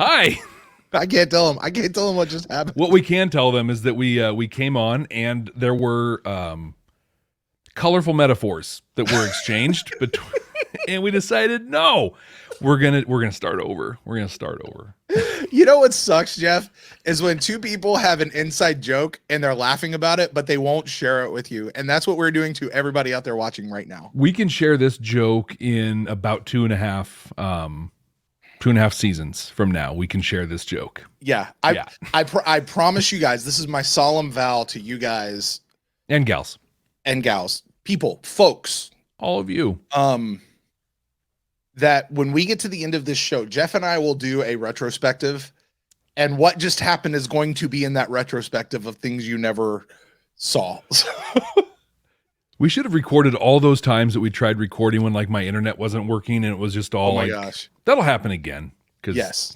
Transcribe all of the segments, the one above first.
Hi. I can't tell them what just happened. What we can tell them is that we came on and there were colorful metaphors that were exchanged between, and we decided no, we're gonna start over. We're gonna start over. You know what sucks, Jeff, is when two people have an inside joke and they're laughing about it, but they won't share it with you. And that's what we're doing to everybody out there watching right now. We can share this joke in about 2.5 seasons from now. We can share this joke. Yeah. I promise you guys, this is my solemn vow to you guys and gals and gals, people, folks, all of you. That when we get to the end of this show, Jeff and I will do a retrospective, and what just happened is going to be in that retrospective of things you never saw. We should have recorded all those times that we tried recording when like my internet wasn't working and it was just all gosh, that'll happen again. Yes,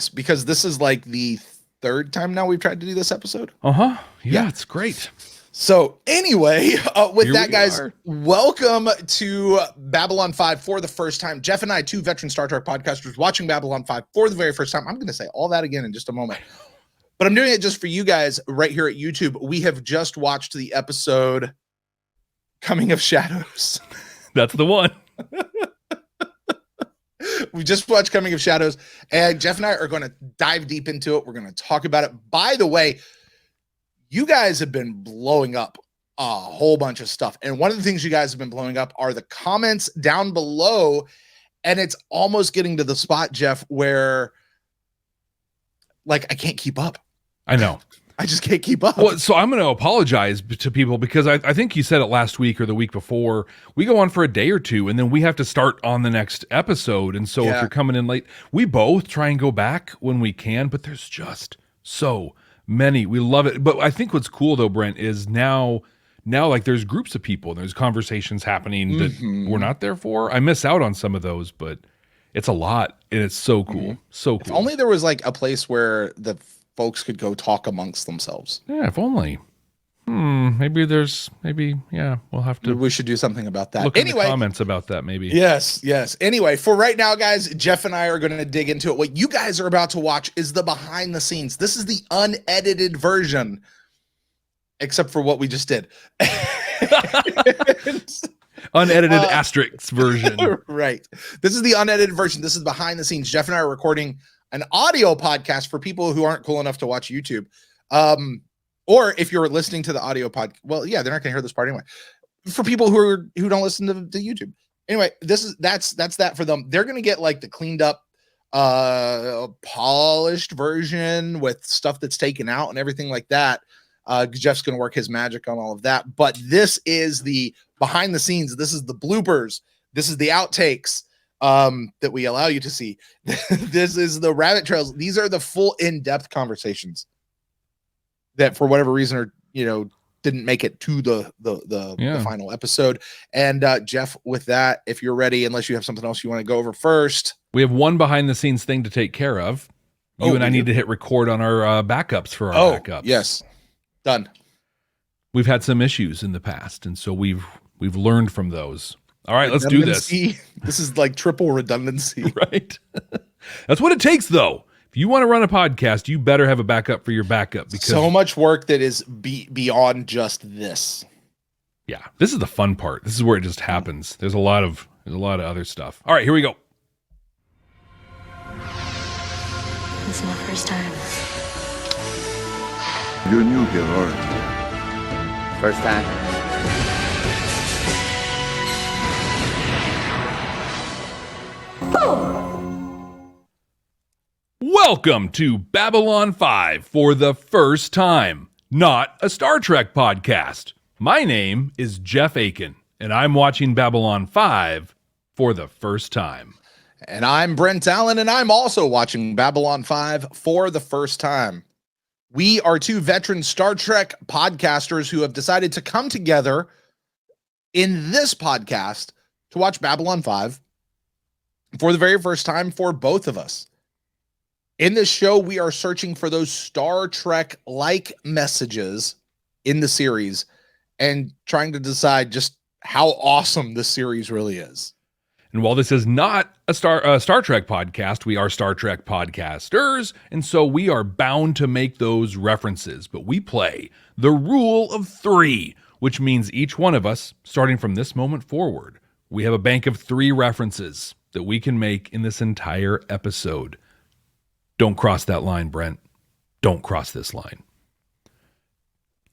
because this is like the third time now we've tried to do this episode. Yeah, it's great. So anyway, with that, guys, welcome to Babylon 5 for the first time. Jeff and I, two veteran Star Trek podcasters, watching Babylon 5 for the very first time. I'm going to say all that again in just a moment, but I'm doing it just for you guys right here at YouTube. We have just watched the episode Coming of Shadows. That's the one. We just watched Coming of Shadows, and Jeff and I are going to dive deep into it. We're going to talk about it. By the way, you guys have been blowing up a whole bunch of stuff. And one of the things you guys have been blowing up are the comments down below. And it's almost getting to the spot, Jeff, where like I can't keep up. I know. I just can't keep up. Well, so I'm going to apologize to people because I think you said it last week or the week before. We go on for a day or two and then we have to start on the next episode. And so if you're coming in late, we both try and go back when we can, but there's just so many. We love it. But I think what's cool though, Brent, is now like there's groups of people and there's conversations happening that we're not there for. I miss out on some of those, but it's a lot and it's so cool. So cool. If only there was like a place where the folks could go talk amongst themselves. Yeah, if only. Maybe we'll have to. We should do something about that. Look in the comments about that, maybe. Yes. Anyway, for right now, guys, Jeff and I are going to dig into it. What you guys are about to watch is the behind the scenes. This is the unedited version, except for what we just did. Unedited asterisk version. Right. This is the unedited version. This is behind the scenes. Jeff and I are recording an audio podcast for people who aren't cool enough to watch YouTube. Or if you're listening to the audio pod, well, yeah, they're not going to hear this part anyway. For people who don't listen to YouTube, anyway, that's that for them. They're going to get like the cleaned up, polished version with stuff that's taken out and everything like that. Jeff's going to work his magic on all of that. But this is the behind the scenes. This is the bloopers. This is the outtakes that we allow you to see. This is the rabbit trails. These are the full in-depth conversations that for whatever reason are, didn't make it to the final episode. And Jeff, with that, if you're ready, unless you have something else you want to go over first. We have one behind the scenes thing to take care of. You and I need to hit record on our backups for our backups. Yes. Done. We've had some issues in the past, and so we've learned from those. All right, let's do this. This is like triple redundancy. Right? That's what it takes, though. If you want to run a podcast, you better have a backup for your backup. Because so much work that is beyond just this. Yeah, this is the fun part. This is where it just happens. There's a lot of other stuff. All right, here we go. This is my first time. You're new here, aren't you? First time. Welcome to Babylon 5 for the first time, not a Star Trek podcast. My name is Jeff Akin, and I'm watching Babylon 5 for the first time. And I'm Brent Allen, and I'm also watching Babylon 5 for the first time. We are two veteran Star Trek podcasters who have decided to come together in this podcast to watch Babylon 5 for the very first time for both of us. In this show, we are searching for those Star Trek-like messages in the series and trying to decide just how awesome this series really is. And while this is not a Star Trek podcast, we are Star Trek podcasters, and so we are bound to make those references. But we play the rule of 3, which means each one of us, starting from this moment forward, we have a bank of 3 references that we can make in this entire episode. Don't cross that line, Brent. Don't cross this line.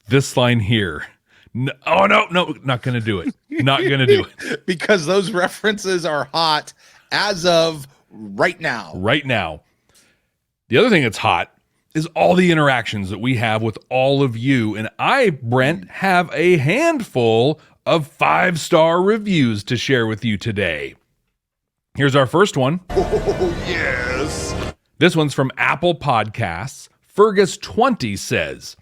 This line here. No, not going to do it. Not going to do it. Because those references are hot as of right now. Right now. The other thing that's hot is all the interactions that we have with all of you. And I, Brent, have a handful of 5-star reviews to share with you today. Here's our first one. Oh, yes. This one's from Apple Podcasts. Fergus20 says,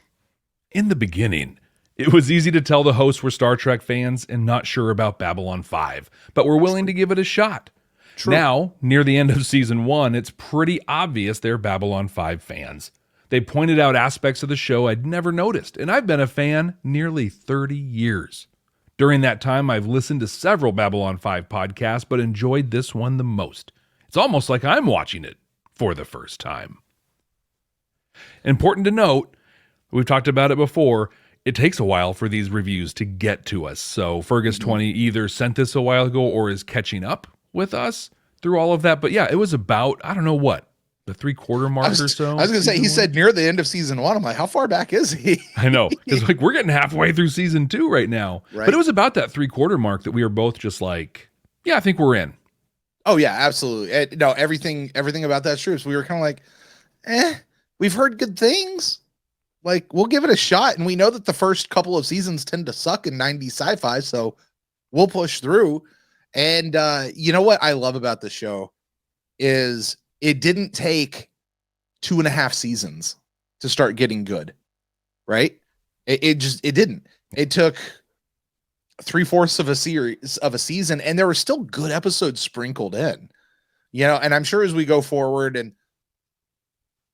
in the beginning, it was easy to tell the hosts were Star Trek fans and not sure about Babylon 5, but were willing to give it a shot. True. Now, near the end of season 1, it's pretty obvious they're Babylon 5 fans. They pointed out aspects of the show I'd never noticed, and I've been a fan nearly 30 years. During that time, I've listened to several Babylon 5 podcasts, but enjoyed this one the most. It's almost like I'm watching it for the first time. Important to note, we've talked about it before, it takes a while for these reviews to get to us. So Fergus20 either sent this a while ago or is catching up with us through all of that. But yeah, it was about, I don't know what, the 3/4 mark or so. I was going to say, he said near the end of season 1. I'm like, how far back is he? I know. Because like we're getting halfway through season 2 right now. Right. But it was about that 3/4 mark that we were both just like, yeah, I think we're in. Oh yeah, absolutely. No, everything about that's true. So we were kind of like, we've heard good things. Like, we'll give it a shot. And we know that the first couple of seasons tend to suck in 90s sci-fi. So we'll push through. And you know what I love about the show is it didn't take 2.5 seasons to start getting good. Right? It didn't. It took 3/4 of a season, and there were still good episodes sprinkled in. You know, and I'm sure as we go forward and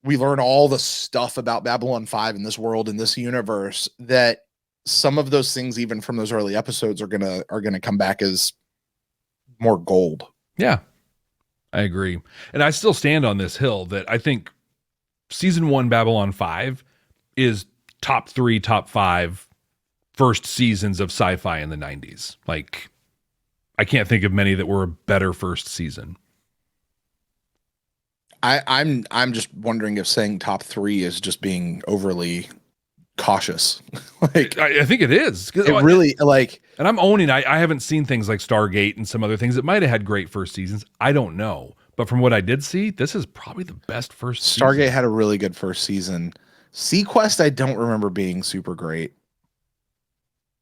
we learn all the stuff about Babylon 5 in this world, in this universe, that some of those things, even from those early episodes, are gonna come back as more gold. Yeah, I agree. And I still stand on this hill that I think season 1 Babylon 5 is top 3, top 5 first seasons of sci-fi in the 90s. Like, I can't think of many that were a better first season. I'm just wondering if saying top 3 is just being overly cautious. Like, I think it is. It really, like, and I'm owning, I haven't seen things like Stargate and some other things that might have had great first seasons. I don't know. But from what I did see, this is probably the best first season. Stargate had a really good first season. Sequest, I don't remember being super great.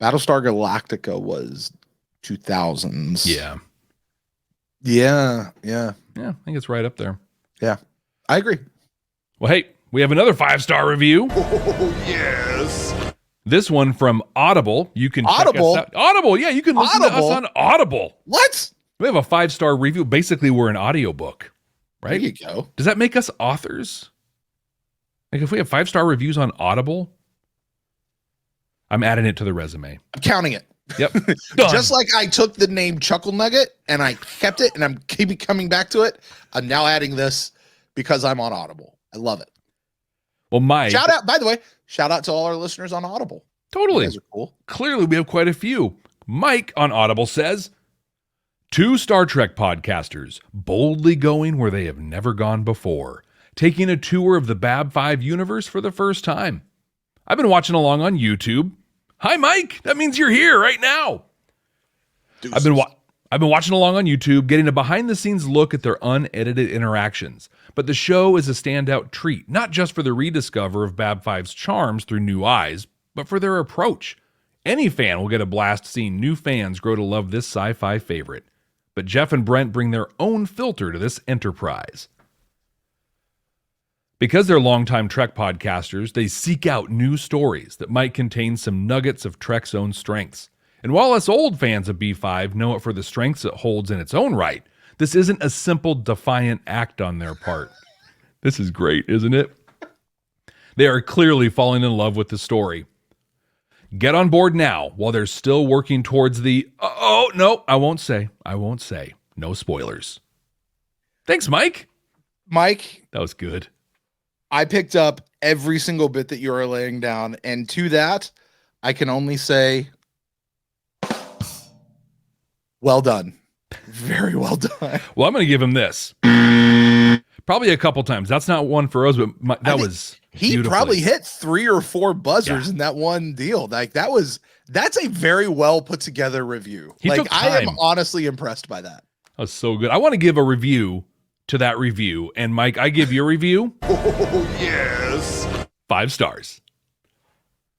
Battlestar Galactica was 2000s. Yeah. Yeah. Yeah, I think it's right up there. Yeah, I agree. Well, hey, we have another 5-star review. Oh, yes. This one from Audible. You can Audible? check us out. Audible, yeah, you can listen to us on Audible. What? We have a 5-star review. Basically, we're an audiobook, right? There you go. Does that make us authors? Like, if we have 5-star reviews on Audible, I'm adding it to the resume. I'm counting it. Yep. Just like I took the name Chuckle Nugget and I kept it and I'm keeping coming back to it. I'm now adding this because I'm on Audible. I love it. Well, Mike. Shout out, by the way, shout out to all our listeners on Audible. Totally. You guys are cool. Clearly, we have quite a few. Mike on Audible says, 2 Star Trek podcasters boldly going where they have never gone before, taking a tour of the Bab 5 universe for the first time. I've been watching along on YouTube. Hi, Mike. That means you're here right now. I've been watching along on YouTube, getting a behind-the-scenes look at their unedited interactions. But the show is a standout treat, not just for the rediscover of Bab 5's charms through new eyes, but for their approach. Any fan will get a blast seeing new fans grow to love this sci-fi favorite. But Jeff and Brent bring their own filter to this enterprise. Because they're longtime Trek podcasters, they seek out new stories that might contain some nuggets of Trek's own strengths. And while us old fans of B5 know it for the strengths it holds in its own right, this isn't a simple defiant act on their part. This is great, isn't it? They are clearly falling in love with the story. Get on board now while they're still working towards the, oh, no, I won't say. no spoilers. Thanks, Mike. Mike, That was good. I picked up every single bit that you are laying down, and to that, I can only say, well done. Very well done. Well, I'm going to give him this. Probably a couple times. That's not one for us, but that was he beautifully. probably hit 3 or 4 buzzers in that one deal. Like that's a very well put together review. He like took I am time. honestly impressed by that. That was so good. I want to give a review to that review. And Mike, I give your review. Oh, yes. 5 stars.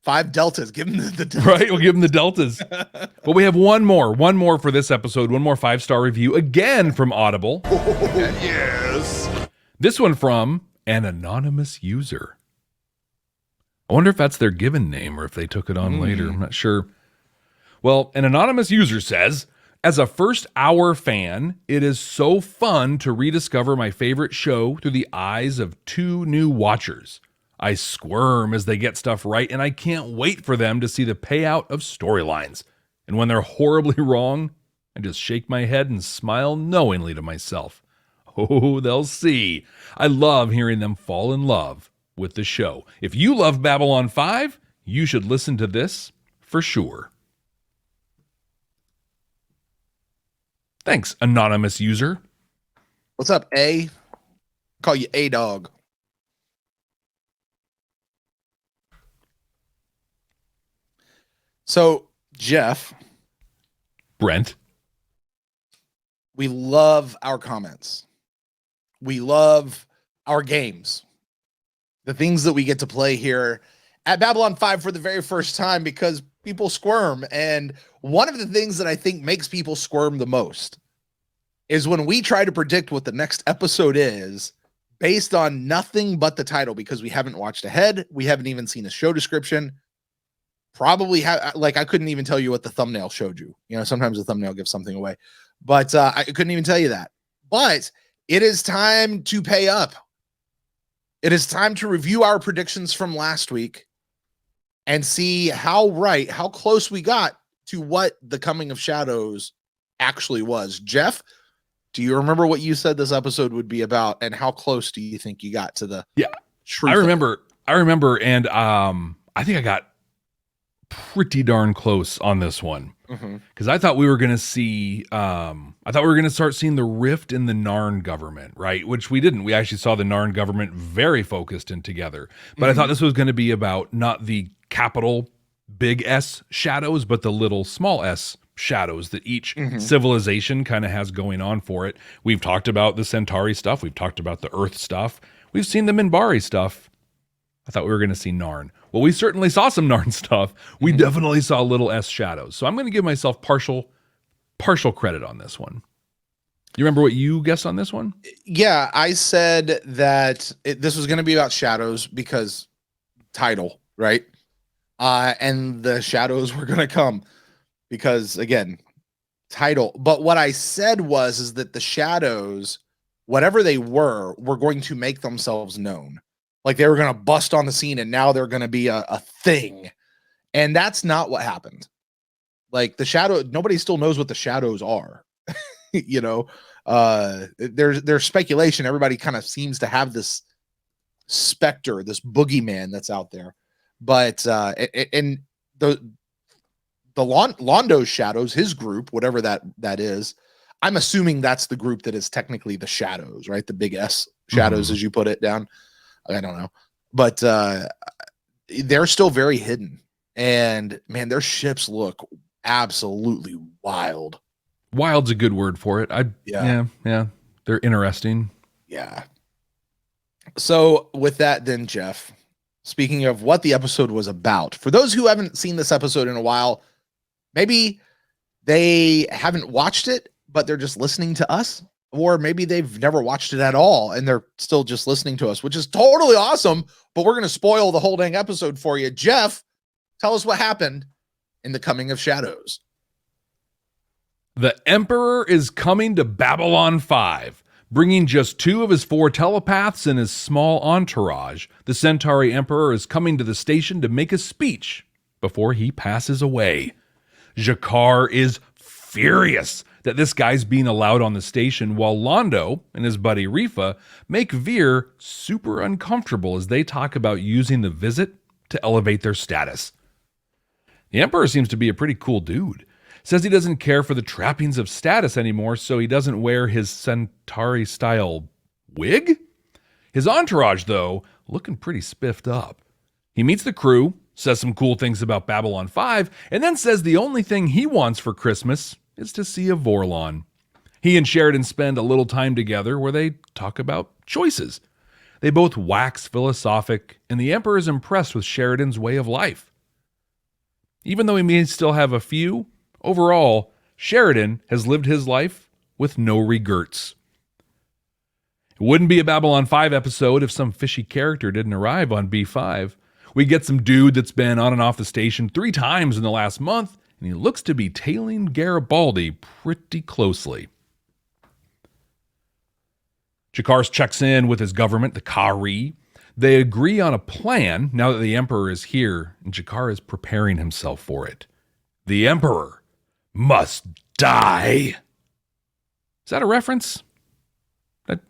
5 deltas. Give him the deltas. Right? We'll give him the deltas. But we have one more for this episode. One more 5-star review, again from Audible. Oh, yes. This one from an anonymous user. I wonder if that's their given name or if they took it on later. I'm not sure. Well, an anonymous user says, as a first-hour fan, it is so fun to rediscover my favorite show through the eyes of 2 new watchers. I squirm as they get stuff right, and I can't wait for them to see the payout of storylines. And when they're horribly wrong, I just shake my head and smile knowingly to myself. Oh, they'll see. I love hearing them fall in love with the show. If you love Babylon 5, you should listen to this for sure. Thanks, anonymous user. What's up, A? Call you A Dog. So, Jeff, Brent. we love our comments. We love our games. The things that we get to play here at Babylon 5 for the very first time because people squirm. And one of the things that I think makes people squirm the most is when we try to predict what the next episode is based on nothing but the title, because we haven't watched ahead. We haven't even seen a show description. Probably like I couldn't even tell you what the thumbnail showed you. You know, sometimes the thumbnail gives something away, but I couldn't even tell you that. But it is time to pay up. It is time to review our predictions from last week and see how close we got to what the Coming of Shadows actually was. Jeff, do you remember what you said this episode would be about, and how close do you think you got to the truth? I remember, and I think I got pretty darn close on this one, because I thought we were going to see, start seeing the rift in the Narn government, right? Which we didn't. We actually saw the Narn government very focused and together. But I thought this was going to be about not the capital big S shadows, but the little small s shadows that each civilization kind of has going on for it. We've talked about the Centauri stuff. We've talked about the Earth stuff. We've seen the Minbari stuff. I thought we were going to see Narn. Well, we certainly saw some Narn stuff. We definitely saw little S shadows. So I'm going to give myself partial credit on this one. You remember what you guessed on this one? Yeah, I said that this was going to be about shadows because title, right? And the shadows were going to come because, again, title. But what I said is that the shadows, whatever they were going to make themselves known. Like they were going to bust on the scene and now they're going to be a thing. And that's not what happened. Like the shadow, nobody still knows what the shadows are. You know, there's speculation. Everybody kind of seems to have this specter, this boogeyman that's out there. But and the Londo's shadows, his group, whatever that is, I'm assuming that's the group that is technically the shadows, right? The big S shadows, as you put it down. I don't know, but they're still very hidden, and man, their ships look absolutely wild. Wild's a good word for it. Yeah, they're interesting. Yeah. So with that, then, Jeff, speaking of what the episode was about, for those who haven't seen this episode in a while, maybe they haven't watched it, but they're just listening to us. Or maybe they've never watched it at all and they're still just listening to us, which is totally awesome. But we're going to spoil the whole dang episode for you. Jeff, tell us what happened in the Coming of Shadows. The Emperor is coming to Babylon 5, bringing just 2 of his 4 telepaths and his small entourage. The Centauri Emperor is coming to the station to make a speech before he passes away. Jakar is furious that this guy's being allowed on the station, while Londo and his buddy Rifa make Veer super uncomfortable as they talk about using the visit to elevate their status. The Emperor seems to be a pretty cool dude. Says he doesn't care for the trappings of status anymore, so he doesn't wear his Centauri-style wig? His entourage, though, looking pretty spiffed up. He meets the crew, says some cool things about Babylon 5, and then says the only thing he wants for Christmas is to see a Vorlon. He and Sheridan spend a little time together where they talk about choices. They both wax philosophic, and the Emperor is impressed with Sheridan's way of life. Even though he may still have a few, overall, Sheridan has lived his life with no regrets. It wouldn't be a Babylon 5 episode if some fishy character didn't arrive on B5. We get some dude that's been on and off the station 3 times in the last month, and he looks to be tailing Garibaldi pretty closely. Jakar checks in with his government, the Kari. They agree on a plan now that the Emperor is here, and Jakar is preparing himself for it. The Emperor must die. Is that a reference?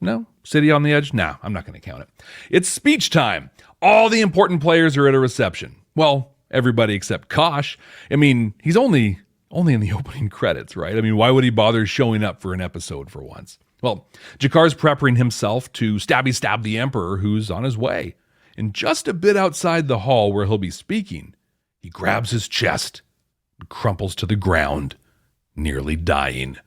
No? City on the Edge? No, I'm not going to count it. It's speech time. All the important players are at a reception. Well, everybody except Kosh. I mean, he's only in the opening credits, right? I mean, why would he bother showing up for an episode for once? Well, Jakar's preparing himself to stab the Emperor, who's on his way. And just a bit outside the hall where he'll be speaking, he grabs his chest and crumples to the ground, nearly dying.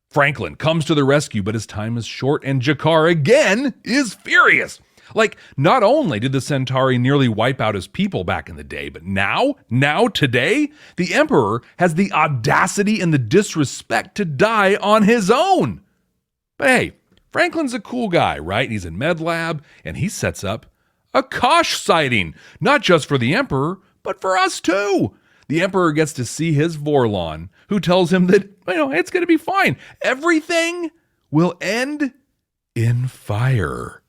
Franklin comes to the rescue, but his time is short, and Jakar again is furious. Like, not only did the Centauri nearly wipe out his people back in the day, but now, today, the Emperor has the audacity and the disrespect to die on his own. But hey, Franklin's a cool guy, right? He's in Med Lab, and he sets up a Kosh sighting, not just for the Emperor, but for us too. The Emperor gets to see his Vorlon, who tells him that, it's going to be fine. Everything will end in fire.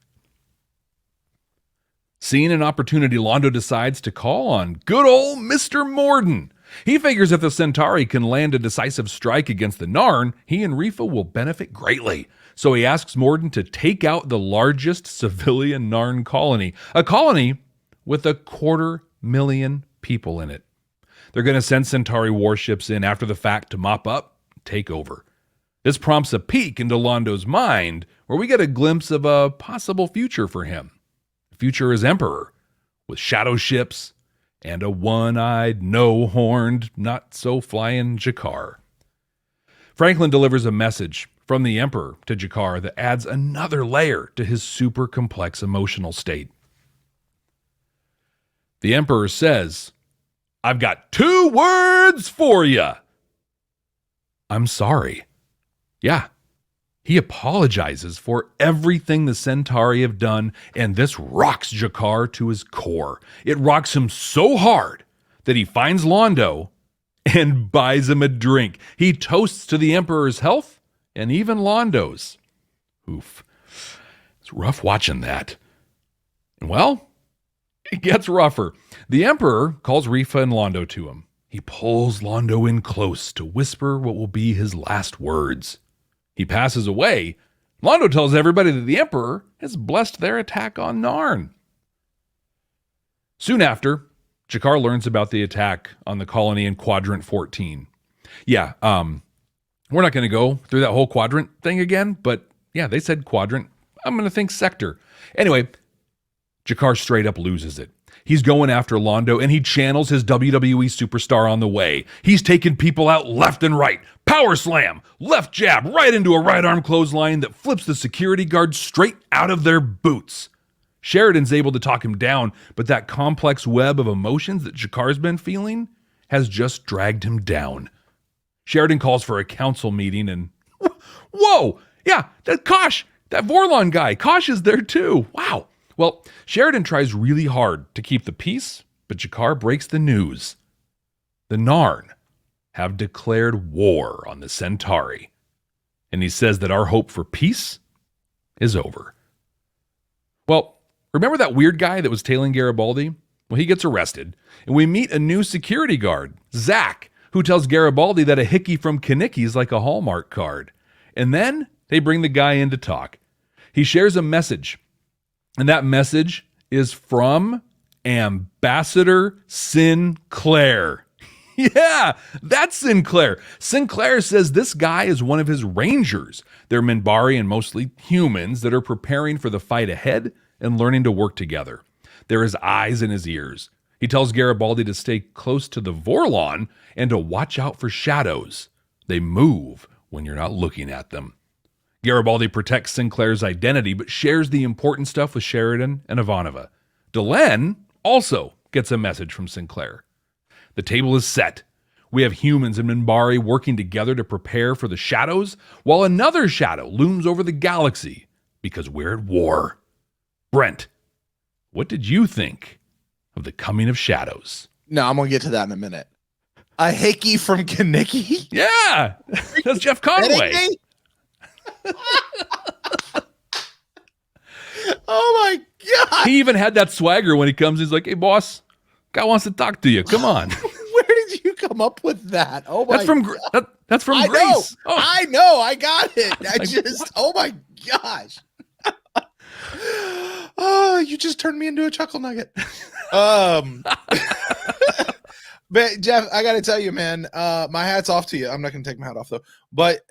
Seeing an opportunity, Londo decides to call on good old Mr. Morden. He figures if the Centauri can land a decisive strike against the Narn, he and Rifa will benefit greatly. So he asks Morden to take out the largest civilian Narn colony, a colony with 250,000 people in it. They're going to send Centauri warships in after the fact to mop up, take over. This prompts a peek into Londo's mind, where we get a glimpse of a possible future for him. The future as Emperor, with shadow ships and a one-eyed, no-horned, not-so-flying Jakar. Franklin delivers a message from the Emperor to Jakar that adds another layer to his super complex emotional state. The Emperor says, "I've got 2 words for you. I'm sorry." Yeah, he apologizes for everything the Centauri have done, and this rocks Jakar to his core. It rocks him so hard that he finds Londo and buys him a drink. He toasts to the Emperor's health and even Londo's. Oof. It's rough watching that. And well, it gets rougher. The Emperor calls Rifa and Londo to him. He pulls Londo in close to whisper what will be his last words. He passes away. Londo tells everybody that the Emperor has blessed their attack on Narn. Soon after, Jakar learns about the attack on the colony in Quadrant 14. Yeah, we're not going to go through that whole quadrant thing again, but yeah, they said quadrant. I'm going to think sector. Anyway, Jakar straight up loses it. He's going after Londo, and he channels his WWE superstar on the way. He's taking people out left and right. Power slam, left jab, right into a right arm clothesline that flips the security guard straight out of their boots. Sheridan's able to talk him down, but that complex web of emotions that Jakar's been feeling has just dragged him down. Sheridan calls for a council meeting, and whoa, yeah, that Vorlon guy, Kosh is there too. Wow. Well, Sheridan tries really hard to keep the peace, but Jakar breaks the news. The Narn have declared war on the Centauri, and he says that our hope for peace is over. Well, remember that weird guy that was tailing Garibaldi? Well, he gets arrested, and we meet a new security guard, Zach, who tells Garibaldi that a hickey from Kaniki is like a Hallmark card. And then they bring the guy in to talk. He shares a message, and that message is from Ambassador Sinclair. Yeah, that's Sinclair. Sinclair says this guy is one of his rangers. They're Minbari and mostly humans that are preparing for the fight ahead and learning to work together. They're his eyes and his ears. He tells Garibaldi to stay close to the Vorlon and to watch out for shadows. They move when you're not looking at them. Garibaldi protects Sinclair's identity, but shares the important stuff with Sheridan and Ivanova. Delenn also gets a message from Sinclair. The table is set. We have humans and Minbari working together to prepare for the shadows, while another shadow looms over the galaxy because we're at war. Brent, what did you think of the coming of shadows? No, I'm going to get to that in a minute. A hickey from Kaniki? Yeah, that's Jeff Conway. Oh my God. He even had that swagger when he comes. He's like, hey, boss, guy wants to talk to you. Come on. Where did you come up with that? Oh my God. That's from I Grace. Know. Oh. I know. I got it. Oh my gosh. Oh, you just turned me into a chuckle nugget. But Jeff, I got to tell you, man, my hat's off to you. I'm not going to take my hat off though, but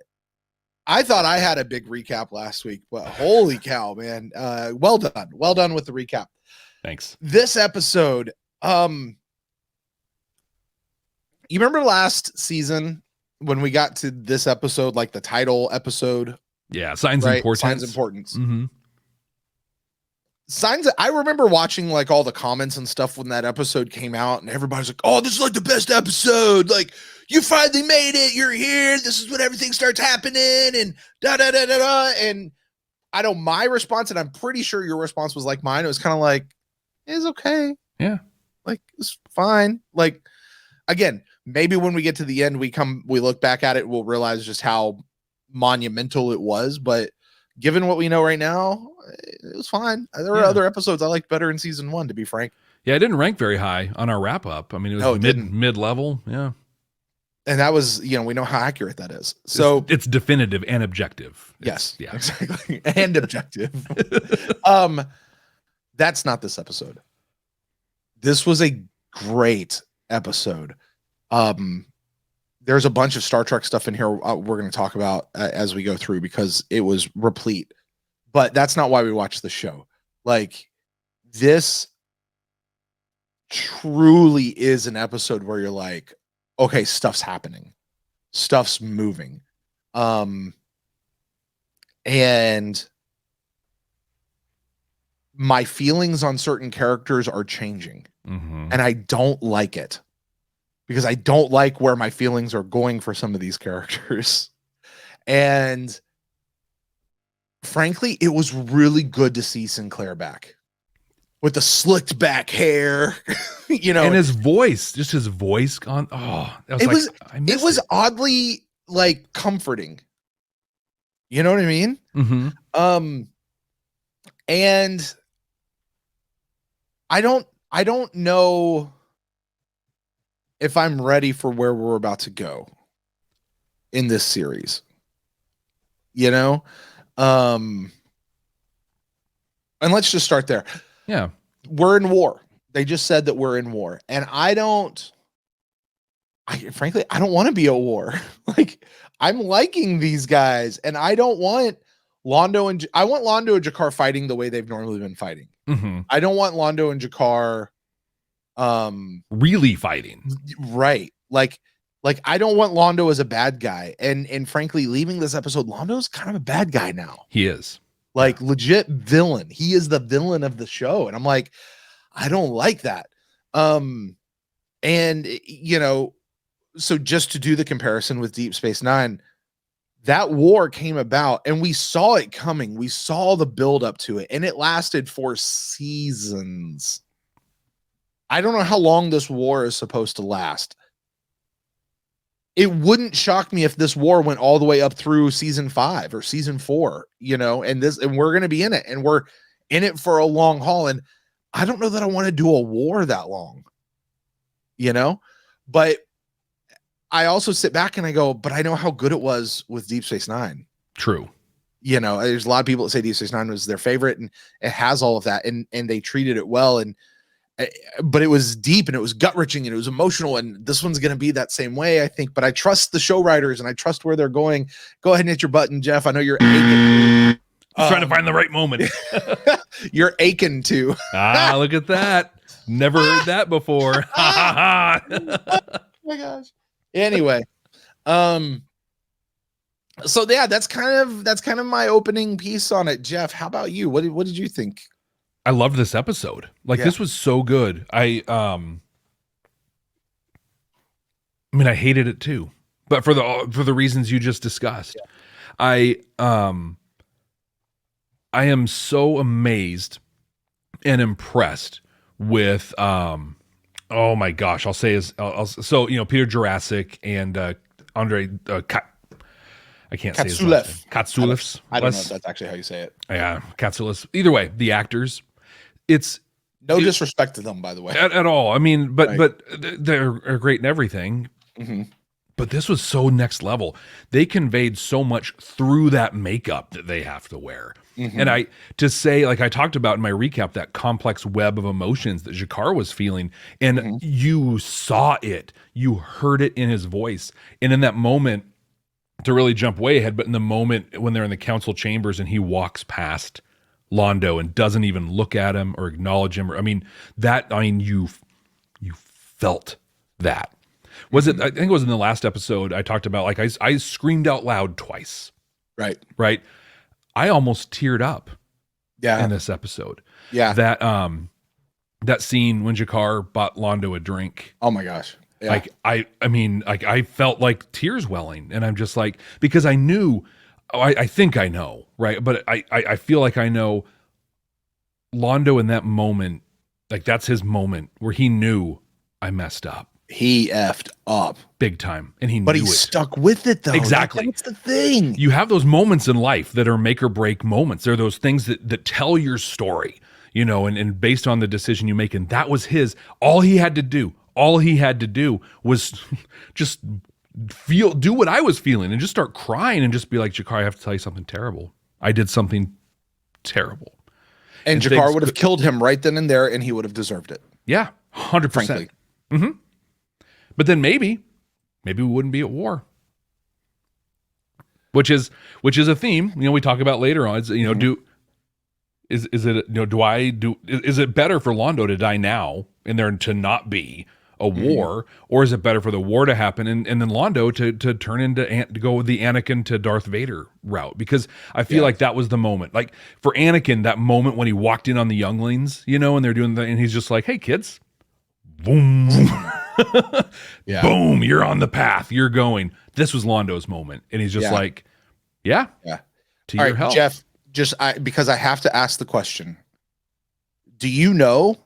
I thought I had a big recap last week, but holy cow, man. Well done. Well done with the recap. Thanks. This episode, you remember last season when we got to this episode, like the title episode? Yeah. Signs right? Importance. Signs Importance. Mm-hmm. Signs. I remember watching like all the comments and stuff when that episode came out, and everybody's like, oh, this is like the best episode. Like, you finally made it. You're here. This is when everything starts happening, and da da da da da. And I know my response, and I'm pretty sure your response was like mine. It was kind of like, it's okay. Yeah. Like, it's fine. Like, again, maybe when we get to the end, we look back at it, we'll realize just how monumental it was. But given what we know right now, it was fine. There were other episodes I liked better in season 1, to be frank. Yeah, it didn't rank very high on our wrap up. I mean, it was mid-level. Yeah. And that was, we know how accurate that is. So it's definitive and objective. Yes, yeah, exactly. And objective. That's not this episode. This was a great episode. There's a bunch of Star Trek stuff in here we're going to talk about as we go through because it was replete. But that's not why we watch the show. Like, this truly is an episode where you're like, okay, stuff's happening. Stuff's moving. And my feelings on certain characters are changing. Mm-hmm. And I don't like it. Because I don't like where my feelings are going for some of these characters. And frankly, it was really good to see Sinclair back with the slicked back hair, and his voice, just his voice gone. Oh, it was oddly like comforting. You know what I mean? Mm-hmm. And I don't know if I'm ready for where we're about to go in this series, and let's just start there. Yeah. We're in war. They just said that we're in war. And frankly, I don't want to be at war. Like, I'm liking these guys, and I don't want Londo and Jakar fighting the way they've normally been fighting. Mm-hmm. I don't want Londo and Jakar really fighting. Right. Like I don't want Londo as a bad guy. And frankly, leaving this episode, Londo's kind of a bad guy now. He is. Like, legit villain. He is the villain of the show. And I'm like, I don't like that. And so just to do the comparison with Deep Space Nine, that war came about and we saw it coming. We saw the build up to it, and it lasted for seasons. I don't know how long this war is supposed to last. It wouldn't shock me if this war went all the way up through season 5 or season 4, and we're going to be in it, and we're in it for a long haul. And I don't know that I want to do a war that long, but I also sit back and I go, but I know how good it was with Deep Space Nine. True. You know, there's a lot of people that say Deep Space Nine was their favorite, and it has all of that, and they treated it well, and but it was deep and it was gut wrenching and it was emotional, and this one's going to be that same way, I think. But I trust the show writers and I trust where they're going. Go ahead and hit your button, Jeff. I know you're aching. Trying to find the right moment. You're aching to. Look at that. Never heard that before. Oh my gosh. Anyway, so yeah, that's kind of my opening piece on it. Jeff, how about you? What did you think? I loved this episode. Like, this was so good. I mean, I hated it too, but for the reasons you just discussed. I am so amazed and impressed with oh my gosh, I'll say so, you know, Peter Jurassic and Andre I can't say his last name. Katsulevs. I don't know if that's actually how you say it. Yeah, Katsulevs. Either way, the actors, it's no disrespect to them, by the way, at all. I mean, but they're great in everything. Mm-hmm. But this was so next level. They conveyed so much through that makeup that they have to wear. Mm-hmm. And to say, like I talked about in my recap, that complex web of emotions that Jakar was feeling, and you saw it, you heard it in his voice. And in that moment, to really jump way ahead, but in the moment when they're in the council chambers and he walks past Londo and doesn't even look at him or acknowledge him, you felt that. Was it? I think it was in the last episode I talked about, like I screamed out loud twice. Right. I almost teared up. In this episode. Yeah. That scene when Jakar bought Londo a drink. Oh my gosh. Yeah. Like I felt like tears welling, and I'm just like, because I knew, I think I know, right? But I feel like I know Londo in that moment, like that's his moment where he knew I messed up. He effed up big time, and he stuck with it though. Exactly. That's the thing. You have those moments in life that are make or break moments. They're those things that tell your story, you know, and based on the decision you make. And that was his. All he had to do was just do what I was feeling and just start crying and just be like, Jakar, I have to tell you something terrible. I did something terrible. And Jakar would have killed him right then and there, and he would have deserved it. Yeah, 100%. Frankly. Mm-hmm. But then maybe we wouldn't be at war, which is a theme, you know, we talk about later on. Is, you know, is it, you know, is it better for Londo to die now and there to not be a war, or is it better for the war to happen and then Londo to turn into to go with the Anakin to Darth Vader route? Because I feel like that was the moment. Like for Anakin, that moment when he walked in on the younglings, you know, and they're doing and he's just like, "Hey kids, boom." Boom, you're on the path, you're going. This was Londo's moment, and he's just like, to your help. Jeff, because I have to ask the question, do you know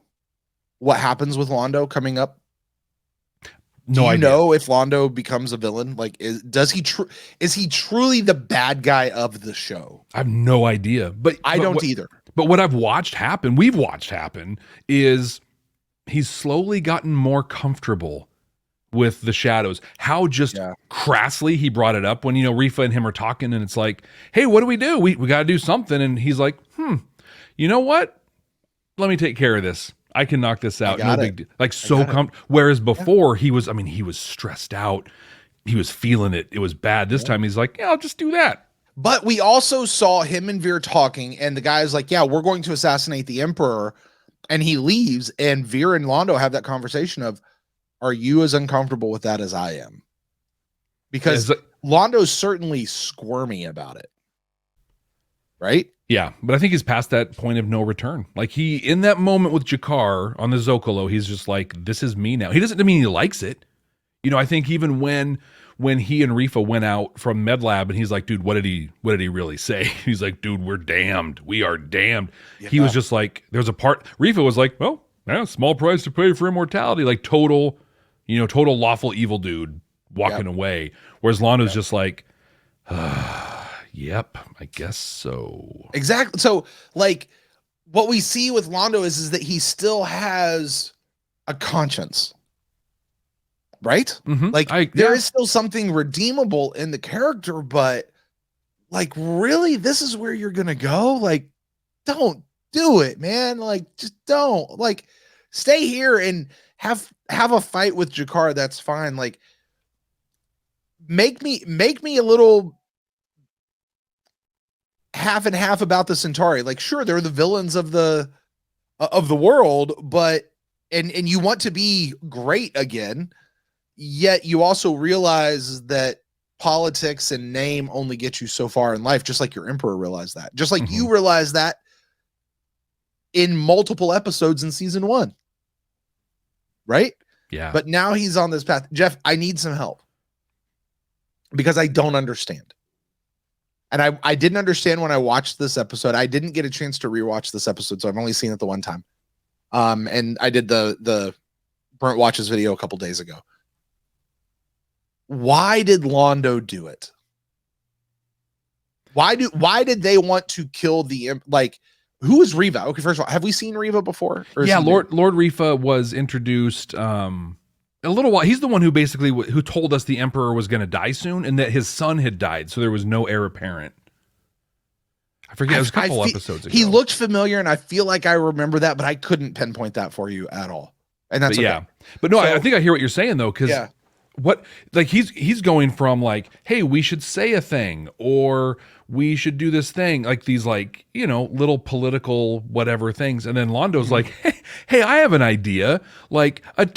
what happens with Londo coming up? Do you know if Londo becomes a villain? Like, is he truly the bad guy of the show? I have no idea, but I don't either. But what we've watched happen is he's slowly gotten more comfortable with the shadows. How just crassly he brought it up when, you know, Rifa and him are talking and it's like, hey, what do? We got to do something. And he's like, you know what? Let me take care of this. I can knock this out. No big deal. Like whereas before he was stressed out. He was feeling it. It was bad. This time he's like, yeah, I'll just do that. But we also saw him and Veer talking and the guy's like, yeah, we're going to assassinate the Emperor. And he leaves, and Veer and Londo have that conversation of, are you as uncomfortable with that as I am? Because Londo's certainly squirmy about it. Right? Yeah, but I think he's past that point of no return. Like in that moment with Jakar on the Zocalo, he's just like, this is me now. He doesn't mean he likes it. You know, I think even when he and Rifa went out from MedLab and he's like, dude, what did he really say? He's like, dude, we're damned. We are damned. Yeah. He was just like, there's a part, Rifa was like, well, small price to pay for immortality. Like total lawful evil dude walking away. Whereas Londo's just like, yep, I guess so. Exactly. So like what we see with Londo is that he still has a conscience. right? Mhm. Like there is still something redeemable in the character, but like really, this is where you're gonna go? Like, don't do it, man. Like, just don't. Like, stay here and have a fight with Jakar. That's fine. Like, make me a little half and half about the Centauri. Like, sure, they're the villains of the world, but and you want to be great again, yet you also realize that politics and name only get you so far in life, just like your emperor realized that. Just like you realize that in multiple episodes in season 1. Right? Yeah. But now he's on this path. Jeff, I need some help because I don't understand. And I didn't understand when I watched this episode. I didn't get a chance to rewatch this episode, so I've only seen it the one time. And I did the Brent Watches video a couple days ago. Why did Londo do it? Why did they want to kill who is Riva? Okay, first of all, have we seen Riva before? Yeah, Lord Riva was introduced a little while. He's the one who basically who told us the Emperor was going to die soon and that his son had died, so there was no heir apparent. I forget. It was a couple episodes ago. He looked familiar, and I feel like I remember that, but I couldn't pinpoint that for you at all. And that's okay. But no, I think I hear what you're saying though, because he's going from like, hey, we should say a thing, or we should do this thing, like these little political whatever things, and then Londo's like, hey, I have an idea, like a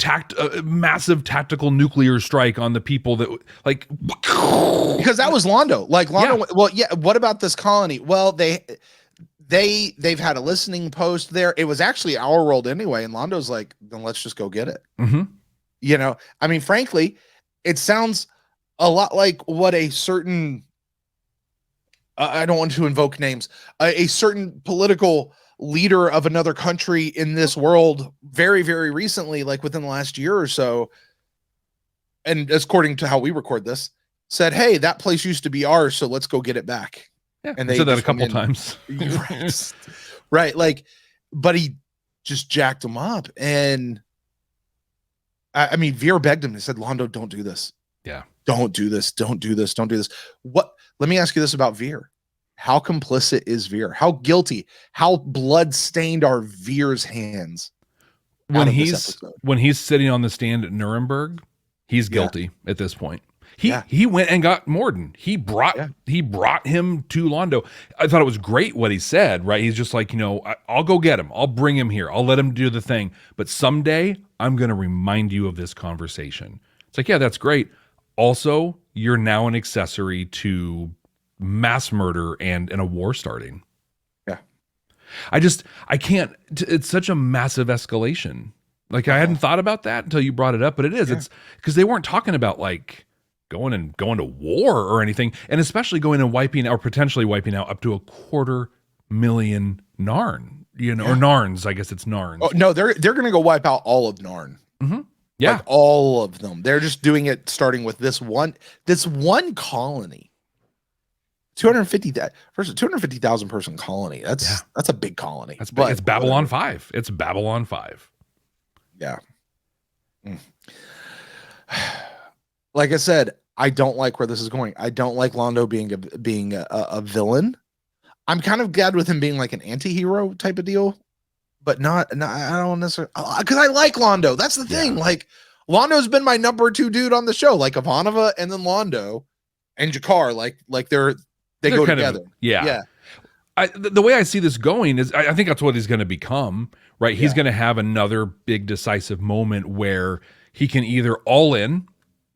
massive tactical nuclear strike on the people that like, because that was Londo. Like Londo, what about this colony? Well, they've had a listening post there. It was actually our world anyway, and Londo's like, then let's just go get it. I mean, frankly, it sounds a lot like what a certain I don't want to invoke names, a certain political leader of another country in this world very, very recently, like within the last year or so, and according to how we record this, said, hey, that place used to be ours, so let's go get it back. Yeah, and they said that a couple times. Right. Like, but he just jacked him up. And I mean, Veer begged him. He said, Londo, don't do this. Yeah. Don't do this. Don't do this. Don't do this. Let me ask you this about Veer. How complicit is Veer? How guilty? How blood-stained are Veer's hands? When he's sitting on the stand at Nuremberg, he's guilty at this point. He went and got Morden. He brought him to Londo. I thought it was great what he said, right? He's just like, I'll go get him. I'll bring him here. I'll let him do the thing. But someday I'm going to remind you of this conversation. It's like, yeah, that's great. Also, you're now an accessory to mass murder and a war starting. Yeah. I can't, it's such a massive escalation. Like I hadn't thought about that until you brought it up, but it is. Yeah. It's because they weren't talking about like going to war or anything, and especially going and wiping or potentially wiping out up to 250,000 Narn, or Narns. I guess it's Narns. Oh no, they're going to go wipe out all of Narn. Mm-hmm. Yeah, like all of them. They're just doing it starting with this one colony. 250,000 person colony. That's a big colony. That's big. It's Babylon 5. It's Babylon 5. Yeah. Like I said, I don't like where this is going. I don't like Londo being a villain. I'm kind of glad with him being like an anti-hero type of deal, but not I don't necessarily, because I like Londo. That's the thing. Like Londo's been my number 2 dude on the show, like Ivanova and then Londo and Jakar. Like they go together. Yeah. The way I see this going is I think that's what he's going to become, right? He's going to have another big decisive moment where he can either all in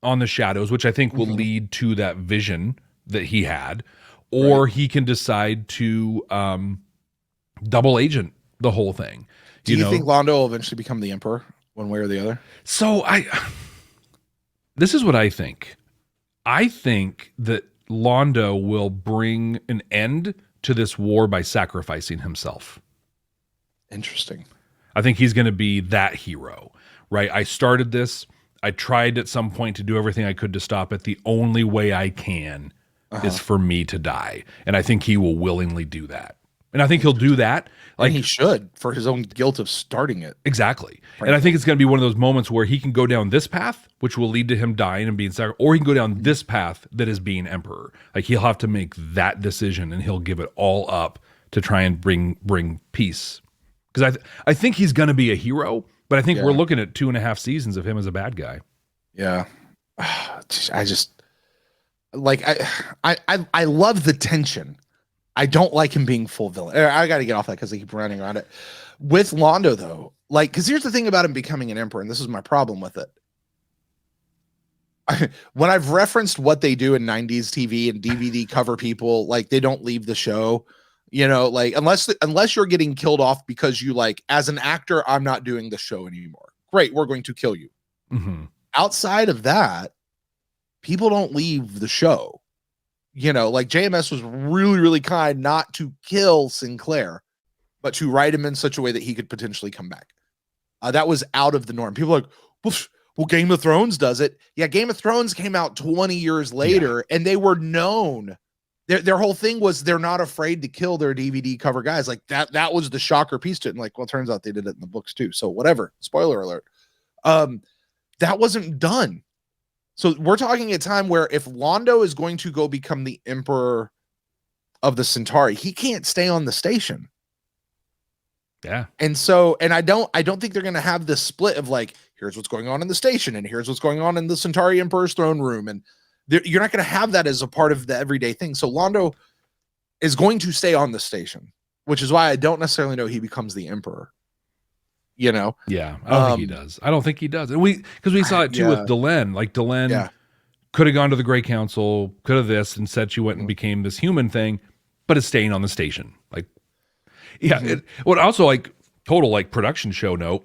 on the shadows, which I think will lead to that vision that he had, or he can decide to double agent the whole thing. Do you think Londo will eventually become the Emperor one way or the other? So this is what I think. I think that Londo will bring an end to this war by sacrificing himself. Interesting. I think he's going to be that hero, right? I started this. I tried at some point to do everything I could to stop it. The only way I can is for me to die. And I think he will willingly do that. And I think he'll do that. Like he should, for his own guilt of starting it. Exactly. Right. And I think it's going to be one of those moments where he can go down this path, which will lead to him dying and being sacrificed, or he can go down this path that is being emperor. Like he'll have to make that decision, and he'll give it all up to try and bring peace. Because I think he's going to be a hero, but I think we're looking at 2.5 seasons of him as a bad guy. Yeah. I just like I love the tension. I don't like him being full villain. I got to get off that because they keep running around it. With Londo, though, like, because here's the thing about him becoming an emperor, and this is my problem with it. When I've referenced what they do in 90s TV and DVD cover people, like, they don't leave the show, you know, like, unless you're getting killed off because you, like, as an actor, I'm not doing the show anymore. Great, we're going to kill you. Mm-hmm. Outside of that, people don't leave the show. You know, like JMS was really, really kind not to kill Sinclair, but to write him in such a way that he could potentially come back. That was out of the norm. People are like, well, Game of Thrones does it. Yeah, Game of Thrones came out 20 years later, and they were known. Their whole thing was they're not afraid to kill their DVD cover guys. Like that was the shocker piece to it. And like, well, it turns out they did it in the books too. So whatever. Spoiler alert. That wasn't done. So we're talking a time where if Londo is going to go become the emperor of the Centauri, he can't stay on the station. Yeah. And I don't think they're going to have this split of like, here's what's going on in the station and here's what's going on in the Centauri Emperor's throne room. And you're not going to have that as a part of the everyday thing. So Londo is going to stay on the station, which is why I don't necessarily know he becomes the emperor. You know? Yeah, I don't think he does. I don't think he does. And because we saw it too with Delenn. Like Delenn could have gone to the Grey Council, could have this, and said she went and became this human thing, but is staying on the station. Like, yeah. What also like total like production show note.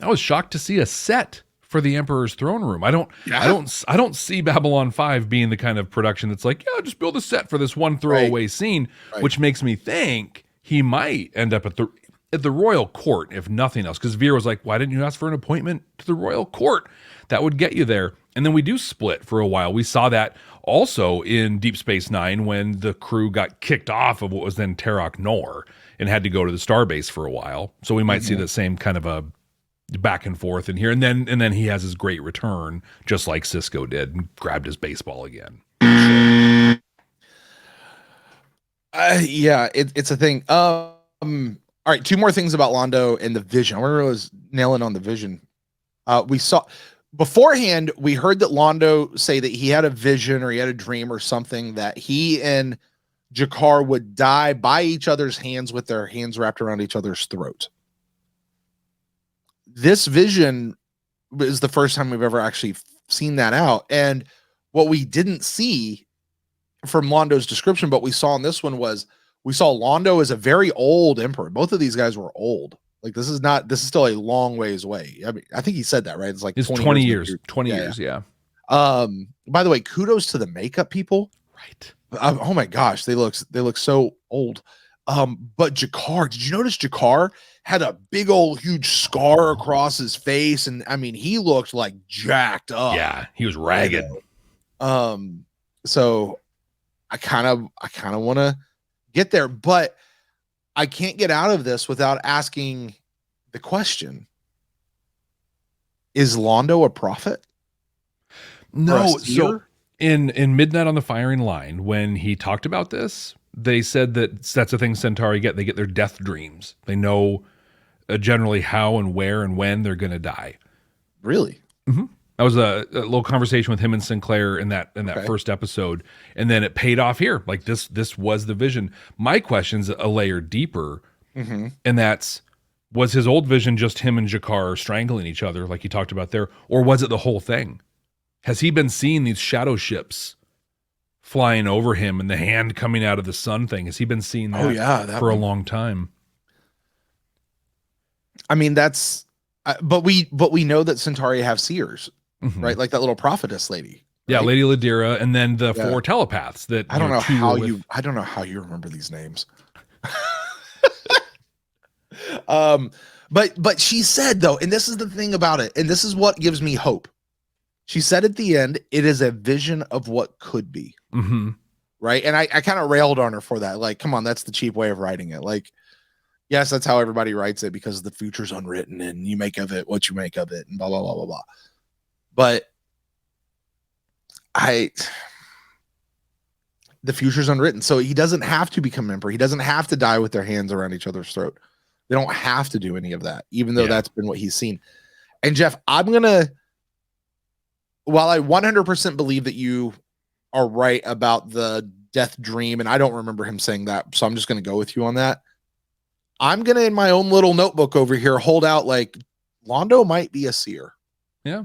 I was shocked to see a set for the Emperor's throne room. I don't see Babylon 5 being the kind of production that's like, yeah, just build a set for this one throwaway scene, which makes me think he might end up at the royal court, if nothing else, because Veer was like, why didn't you ask for an appointment to the royal court? That would get you there. And then we do split for a while. We saw that also in Deep Space Nine when the crew got kicked off of what was then Terok Nor and had to go to the starbase for a while. So we might see the same kind of a back and forth in here. And then he has his great return, just like Cisco did, and grabbed his baseball again. It's a thing. All right, 2 more things about Londo and the vision. I was nailing on the vision. We saw beforehand, we heard that Londo say that he had a vision or he had a dream or something that he and Jakar would die by each other's hands with their hands wrapped around each other's throat. This vision is the first time we've ever actually seen that out. And what we didn't see from Londo's description, but we saw in this one was we saw Londo as a very old emperor. Both of these guys were old. Like this is still a long ways away. I mean, I think he said that, right? It's like 20 years. 20 years. Yeah. By the way, kudos to the makeup people. Right. Oh my gosh. They look so old. But Jakar, did you notice Jakar had a big old huge scar across his face? And I mean, he looked like jacked up. Yeah. He was ragged. So I kind of want to get there, but I can't get out of this without asking the question: is Londo a prophet? No. So in Midnight on the Firing Line, when he talked about this, they said that's the thing Centauri get. They get their death dreams. They know generally how and where and when they're going to die. Really? Mm-hmm. That was a little conversation with him and Sinclair in that first episode, and then it paid off here. Like this was the vision. My question's a layer deeper, and that's, was his old vision just him and Jakar strangling each other, like you talked about there, or was it the whole thing? Has he been seeing these shadow ships flying over him and the hand coming out of the sun thing? Has he been seeing that, for a long time? I mean, that's, but we know that Centauri have seers. Right, like that little prophetess lady. Right? Yeah, Lady Ladira, and then the 4 telepaths that I don't know how you remember these names. But she said though, and this is the thing about it, and this is what gives me hope. She said at the end, it is a vision of what could be. right? And I kind of railed on her for that. Like, come on, that's the cheap way of writing it. Like, yes, that's how everybody writes it because the future's unwritten and you make of it what you make of it and blah, blah, blah, blah, blah. But the future's unwritten. So he doesn't have to become emperor. He doesn't have to die with their hands around each other's throat. They don't have to do any of that, even though that's been what he's seen. And Jeff, while I 100% believe that you are right about the death dream, and I don't remember him saying that, so I'm just going to go with you on that. I'm going to, in my own little notebook over here, hold out like Londo might be a seer. Yeah.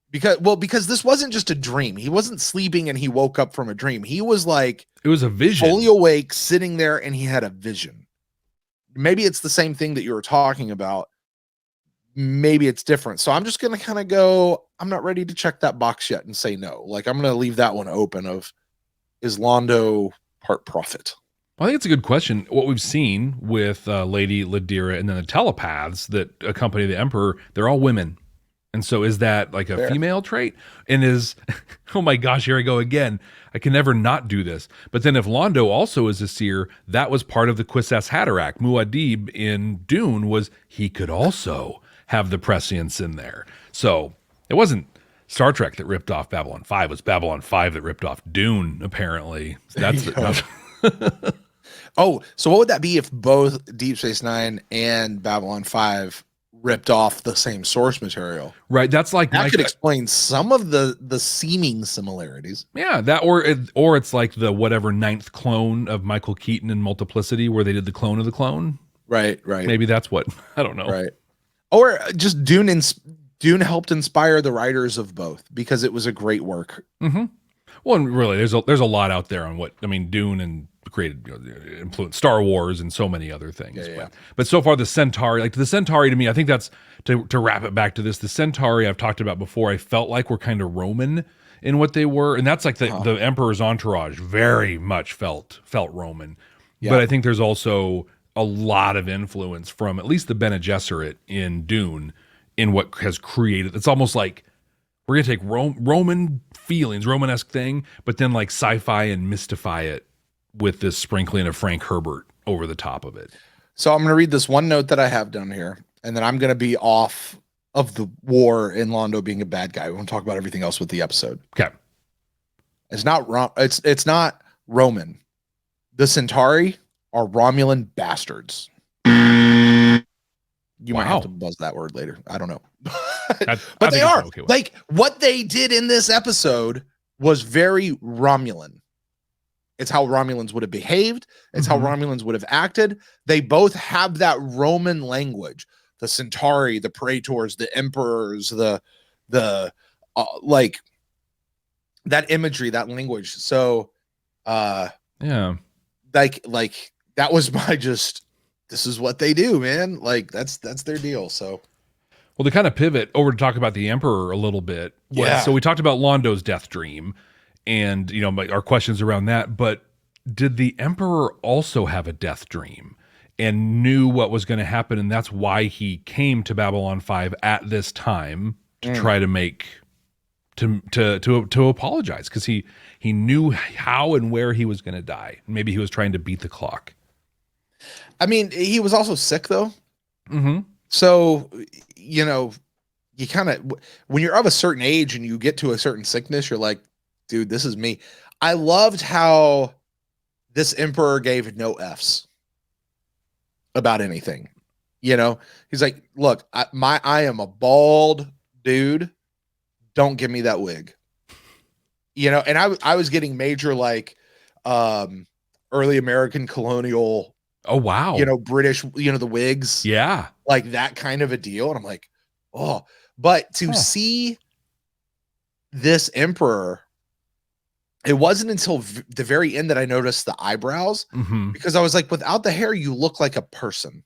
Because this wasn't just a dream. He wasn't sleeping and he woke up from a dream. He was like, it was a vision, fully awake, sitting there, and he had a vision. Maybe it's the same thing that you were talking about. Maybe it's different. So I'm just going to kind of go, I'm not ready to check that box yet and say no. Like, I'm going to leave that one open of, is Londo part prophet? I think it's a good question. What we've seen with Lady Ladira and then the telepaths that accompany the Emperor, they're all women. And so is that like a female trait? And oh my gosh, here I go again. I can never not do this. But then if Londo also is a seer, that was part of the Kwisatz Haderach. Muad'Dib in Dune he could also have the prescience in there. So it wasn't Star Trek that ripped off Babylon 5. It was Babylon 5 that ripped off Dune, apparently. Oh, so what would that be if both Deep Space Nine and Babylon 5 ripped off the same source material? Right. That's like that could explain some of the seeming similarities. Yeah, that or it's like the whatever 9th clone of Michael Keaton in Multiplicity where they did the clone of the clone. Right. Maybe that's what, I don't know. Right. Or just Dune helped inspire the writers of both because it was a great work. Mm-hmm. Well, and really, there's a lot out there on Dune and created influenced Star Wars and so many other things. But so far the Centauri to me, I think that's to wrap it back to this. The Centauri I've talked about before, I felt like were kind of Roman in what they were, and that's like the Emperor's entourage very much felt Roman. Yeah. But I think there's also a lot of influence from at least the Bene Gesserit in Dune in what has created. It's almost like we're gonna take Roman feelings, Romanesque thing, but then like sci-fi and mystify it with this sprinkling of Frank Herbert over the top of it. So I'm going to read this one note that I have down here, and then I'm going to be off of the war in Londo being a bad guy. We want to talk about everything else with the episode. Okay. It's not Roman. The Centauri are Romulan bastards. You might have to buzz that word later. I don't know. But they are. Okay, like, what they did in this episode was very Romulan. It's how Romulans would have behaved. It's how Romulans would have acted. They both have that Roman language. The Centauri, the Praetors, the Emperors, the like that imagery, that language. So, like that was my this is what they do, man. Like that's their deal. So, well, to kind of pivot over to talk about the Emperor a little bit. So we talked about Londo's death dream. And, our questions around that, but did the Emperor also have a death dream and knew what was going to happen? And that's why he came to Babylon 5 at this time to try to make, to apologize, because he knew how and where he was going to die. Maybe he was trying to beat the clock. I mean, he was also sick though. Mm-hmm. So, you kind of, when you're of a certain age and you get to a certain sickness, you're like, dude, this is me. I loved how this Emperor gave no F's about anything. He's like, look, I am a bald dude. Don't give me that wig. And I was getting major like early American colonial. Oh, wow. British, the wigs. Yeah. Like that kind of a deal. And I'm like, oh, but to see this Emperor, it wasn't until the very end that I noticed the eyebrows, because I was like, without the hair, you look like a person.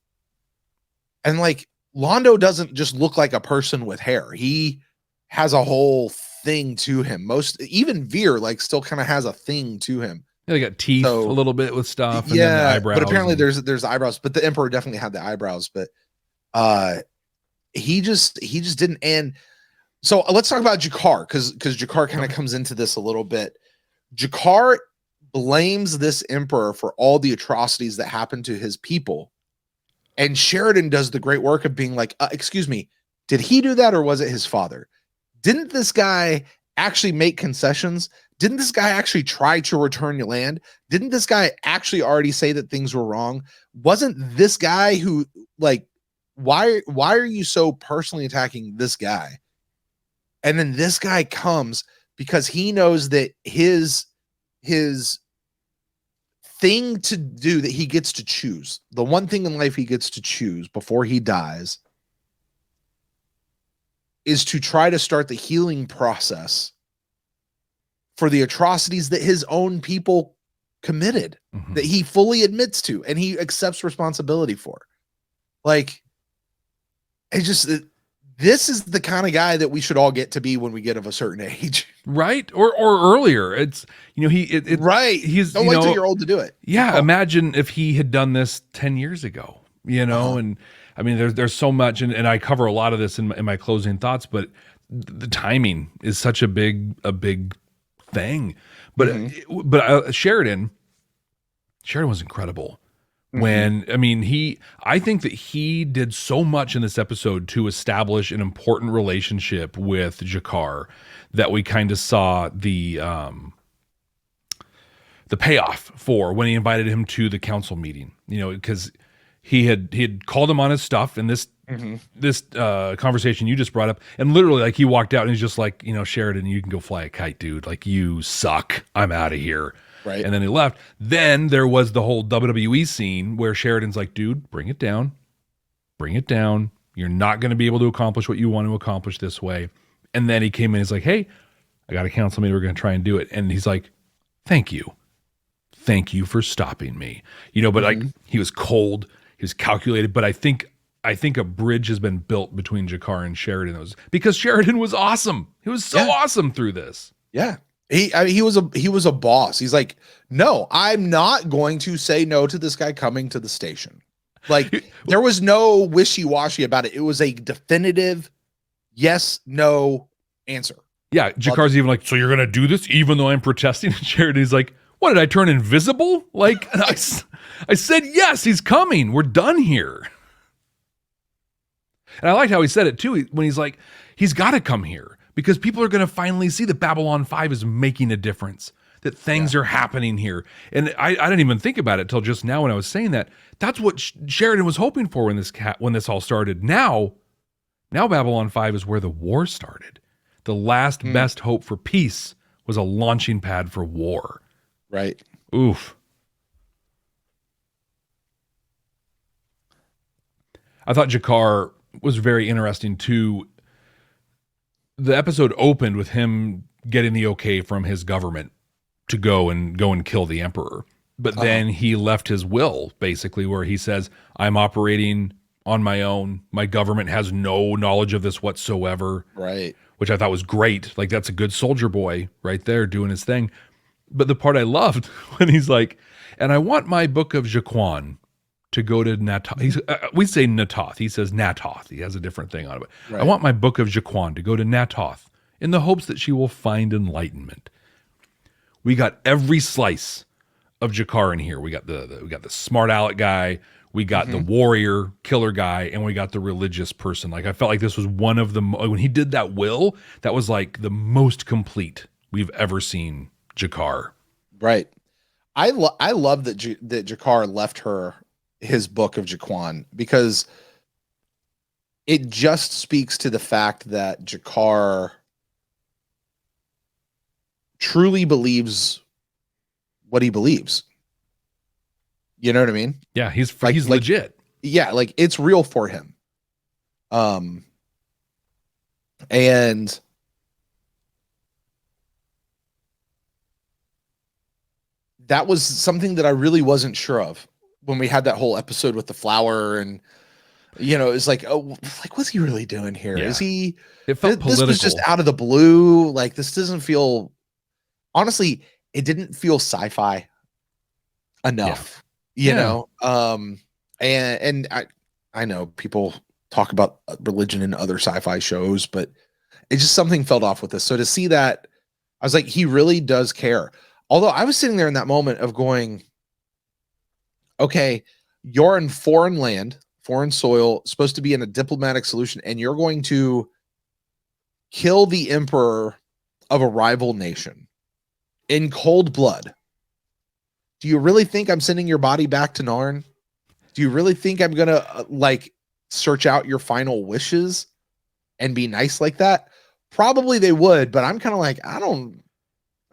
And like Londo doesn't just look like a person with hair. He has a whole thing to him. Even Veer like still kind of has a thing to him. Yeah, they got teeth a little bit with stuff. And yeah, then the eyebrows, but apparently there's eyebrows. But the Emperor definitely had the eyebrows. But he just didn't. And so let's talk about Jakar, because Jakar kind of comes into this a little bit. Jakar blames this emperor for all the atrocities that happened to his people. And Sheridan does the great work of being like, excuse me, did he do that or was it his father? Didn't this guy actually make concessions? Didn't this guy actually try to return your land? Didn't this guy actually already say that things were wrong? Wasn't this guy who, like, why are you so personally attacking this guy? And then this guy comes because he knows that his thing to do, that he gets to choose, the one thing in life he gets to choose before he dies, is to try to start the healing process for the atrocities that his own people committed, that he fully admits to and he accepts responsibility for. Like, this is the kind of guy that we should all get to be when we get of a certain age. Right. Or earlier. It's, right. He's, don't wait till you're old to do it. Yeah. Oh. Imagine if he had done this 10 years ago, and I mean, there's so much, and I cover a lot of this in my closing thoughts, but the timing is such a big thing. But Sheridan was incredible. When, I mean, I think that he did so much in this episode to establish an important relationship with Jakar that we kind of saw the payoff for when he invited him to the council meeting, because he had called him on his stuff, and this conversation you just brought up, and literally, like, he walked out and he's just like, Sheridan, you can go fly a kite, dude. Like, you suck. I'm out of here. Right. And then he left. Then there was the whole WWE scene where Sheridan's like, dude, bring it down. Bring it down. You're not going to be able to accomplish what you want to accomplish this way. And then he came in, he's like, hey, I got a council meeting. We're going to try and do it. And he's like, thank you. Thank you for stopping me. But like, he was cold. He was calculated. But I think a bridge has been built between Jakar and Sheridan. Because Sheridan was awesome. He was so awesome through this. Yeah. He was a boss. He's like, no, I'm not going to say no to this guy coming to the station. Like, there was no wishy-washy about it. It was a definitive yes, no answer. Yeah, Jakar's even like, so you're going to do this even though I'm protesting? And Sheridan's like, what, did I turn invisible? Like, I said yes, he's coming. We're done here. And I liked how he said it too, when he's like, he's got to come here. Because people are going to finally see that Babylon 5 is making a difference, that things are happening here. And I didn't even think about it till just now when I was saying that. That's what Sheridan was hoping for when this all started. Now Babylon 5 is where the war started. The last best hope for peace was a launching pad for war. Right. Oof. I thought Jakar was very interesting too. The episode opened with him getting the okay from his government to go and kill the emperor. But then he left his will, basically, where he says, I'm operating on my own. My government has no knowledge of this whatsoever. Right. Which I thought was great. Like, that's a good soldier boy right there doing his thing. But the part I loved when he's like, and I want my book of Jaquan to go to Natoth. We say Natoth. He says Natoth. He has a different thing on it. Right. I want my book of Jaquan to go to Natoth in the hopes that she will find enlightenment. We got every slice of Jakar in here. We got the smart aleck guy. We got the warrior killer guy, and we got the religious person. Like, I felt like this was one of the when he did that will, that was like the most complete we've ever seen Jakar. Right. I love that that Jakar left her his book of Jaquan, because it just speaks to the fact that Jakar truly believes what he believes. You know what I mean? Yeah, he's legit. Yeah, like, it's real for him. And that was something that I really wasn't sure of when we had that whole episode with the flower, and it's like, oh, like, what's he really doing here? Yeah. Is he? It felt political. This was just out of the blue. Like, this doesn't feel. Honestly, it didn't feel sci-fi enough. Yeah. And I know people talk about religion in other sci-fi shows, but it just, something felt off with this. So to see that, I was like, he really does care. Although I was sitting there in that moment of going, okay, you're in foreign land, foreign soil, supposed to be in a diplomatic solution, and you're going to kill the emperor of a rival nation in cold blood. Do you really think I'm sending your body back to Narn? Do you really think I'm going to like search out your final wishes and be nice like that? Probably they would, but I'm kind of like, I don't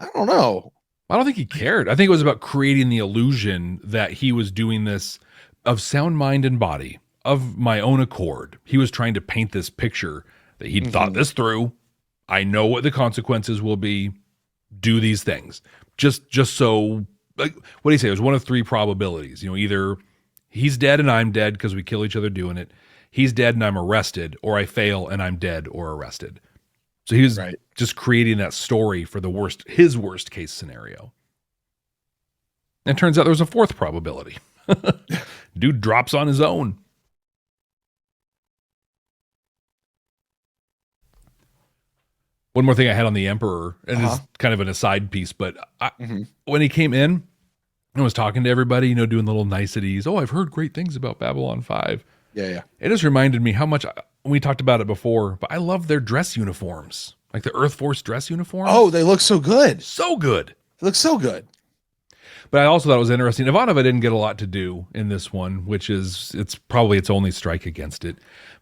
know. I don't think he cared. I think it was about creating the illusion that he was doing this of sound mind and body, of my own accord. He was trying to paint this picture that he'd thought this through. I know what the consequences will be. Do these things. Just so, like, what do you say? It was one of three probabilities. You know, either he's dead and I'm dead because we kill each other doing it. He's dead and I'm arrested, or I fail and I'm dead or arrested. So he was just creating that story for his worst case scenario. And it turns out there was a fourth probability. Dude drops on his own. One more thing I had on the Emperor, and it's kind of an aside piece, but when he came in and was talking to everybody, you know, doing little niceties. Oh, I've heard great things about Babylon 5. Yeah. It just reminded me how much, we talked about it before, but I love their dress uniforms, like the Earth Force dress uniforms. Oh, they look so good. So good. They look so good. But I also thought it was interesting. Ivanova didn't get a lot to do in this one, which is, it's probably its only strike against it.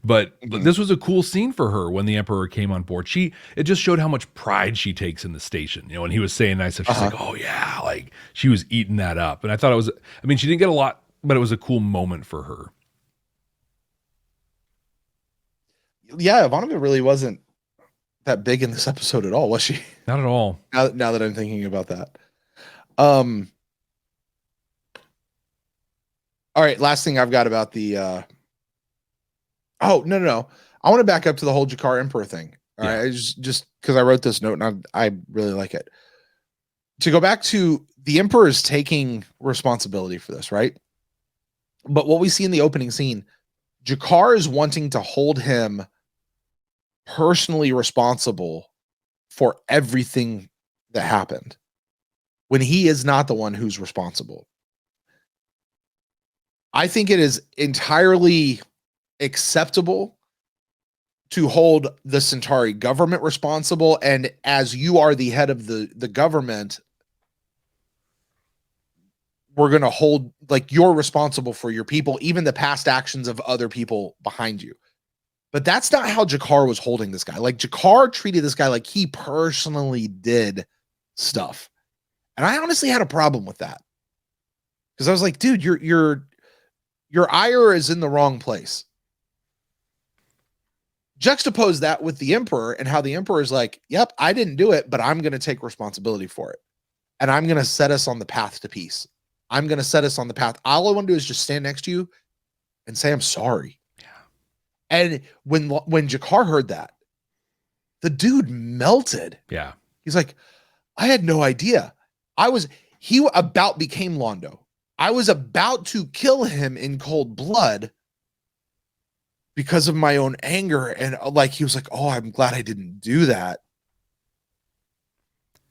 But this was a cool scene for her when the Emperor came on board. It just showed how much pride she takes in the station. You know, when he was saying nice stuff, she's like, oh yeah, like she was eating that up. And I thought it was, I mean, she didn't get a lot, but it was a cool moment for her. Yeah, Ivanova really wasn't that big in this episode at all, was she? Not at all. Now that I'm thinking about that. All right, last thing I've got about the oh, no. I want to back up to the whole Jakar Emperor thing. All right, I just because I wrote this note and I really like it. To go back to the Emperor is taking responsibility for this, right? But what we see in the opening scene, Jakar is wanting to hold him personally responsible for everything that happened when he is not the one who's responsible. I think it is entirely acceptable to hold the Centauri government responsible, and as you are the head of the government, we're going to hold, like, you're responsible for your people, even the past actions of other people behind you. But that's not how Jakar was holding this guy. Like, Jakar treated this guy like he personally did stuff. And I honestly had a problem with that. Because I was like, dude, your ire is in the wrong place. Juxtapose that with the Emperor and how the Emperor is like, yep, I didn't do it, but I'm going to take responsibility for it. And I'm going to set us on the path to peace. I'm going to set us on the path. All I want to do is just stand next to you and say, I'm sorry. Yeah. And when Jakar heard that, the dude melted. Yeah. He's like, I had no idea. He about became Londo. I was about to kill him in cold blood because of my own anger. And like, he was like, oh, I'm glad I didn't do that.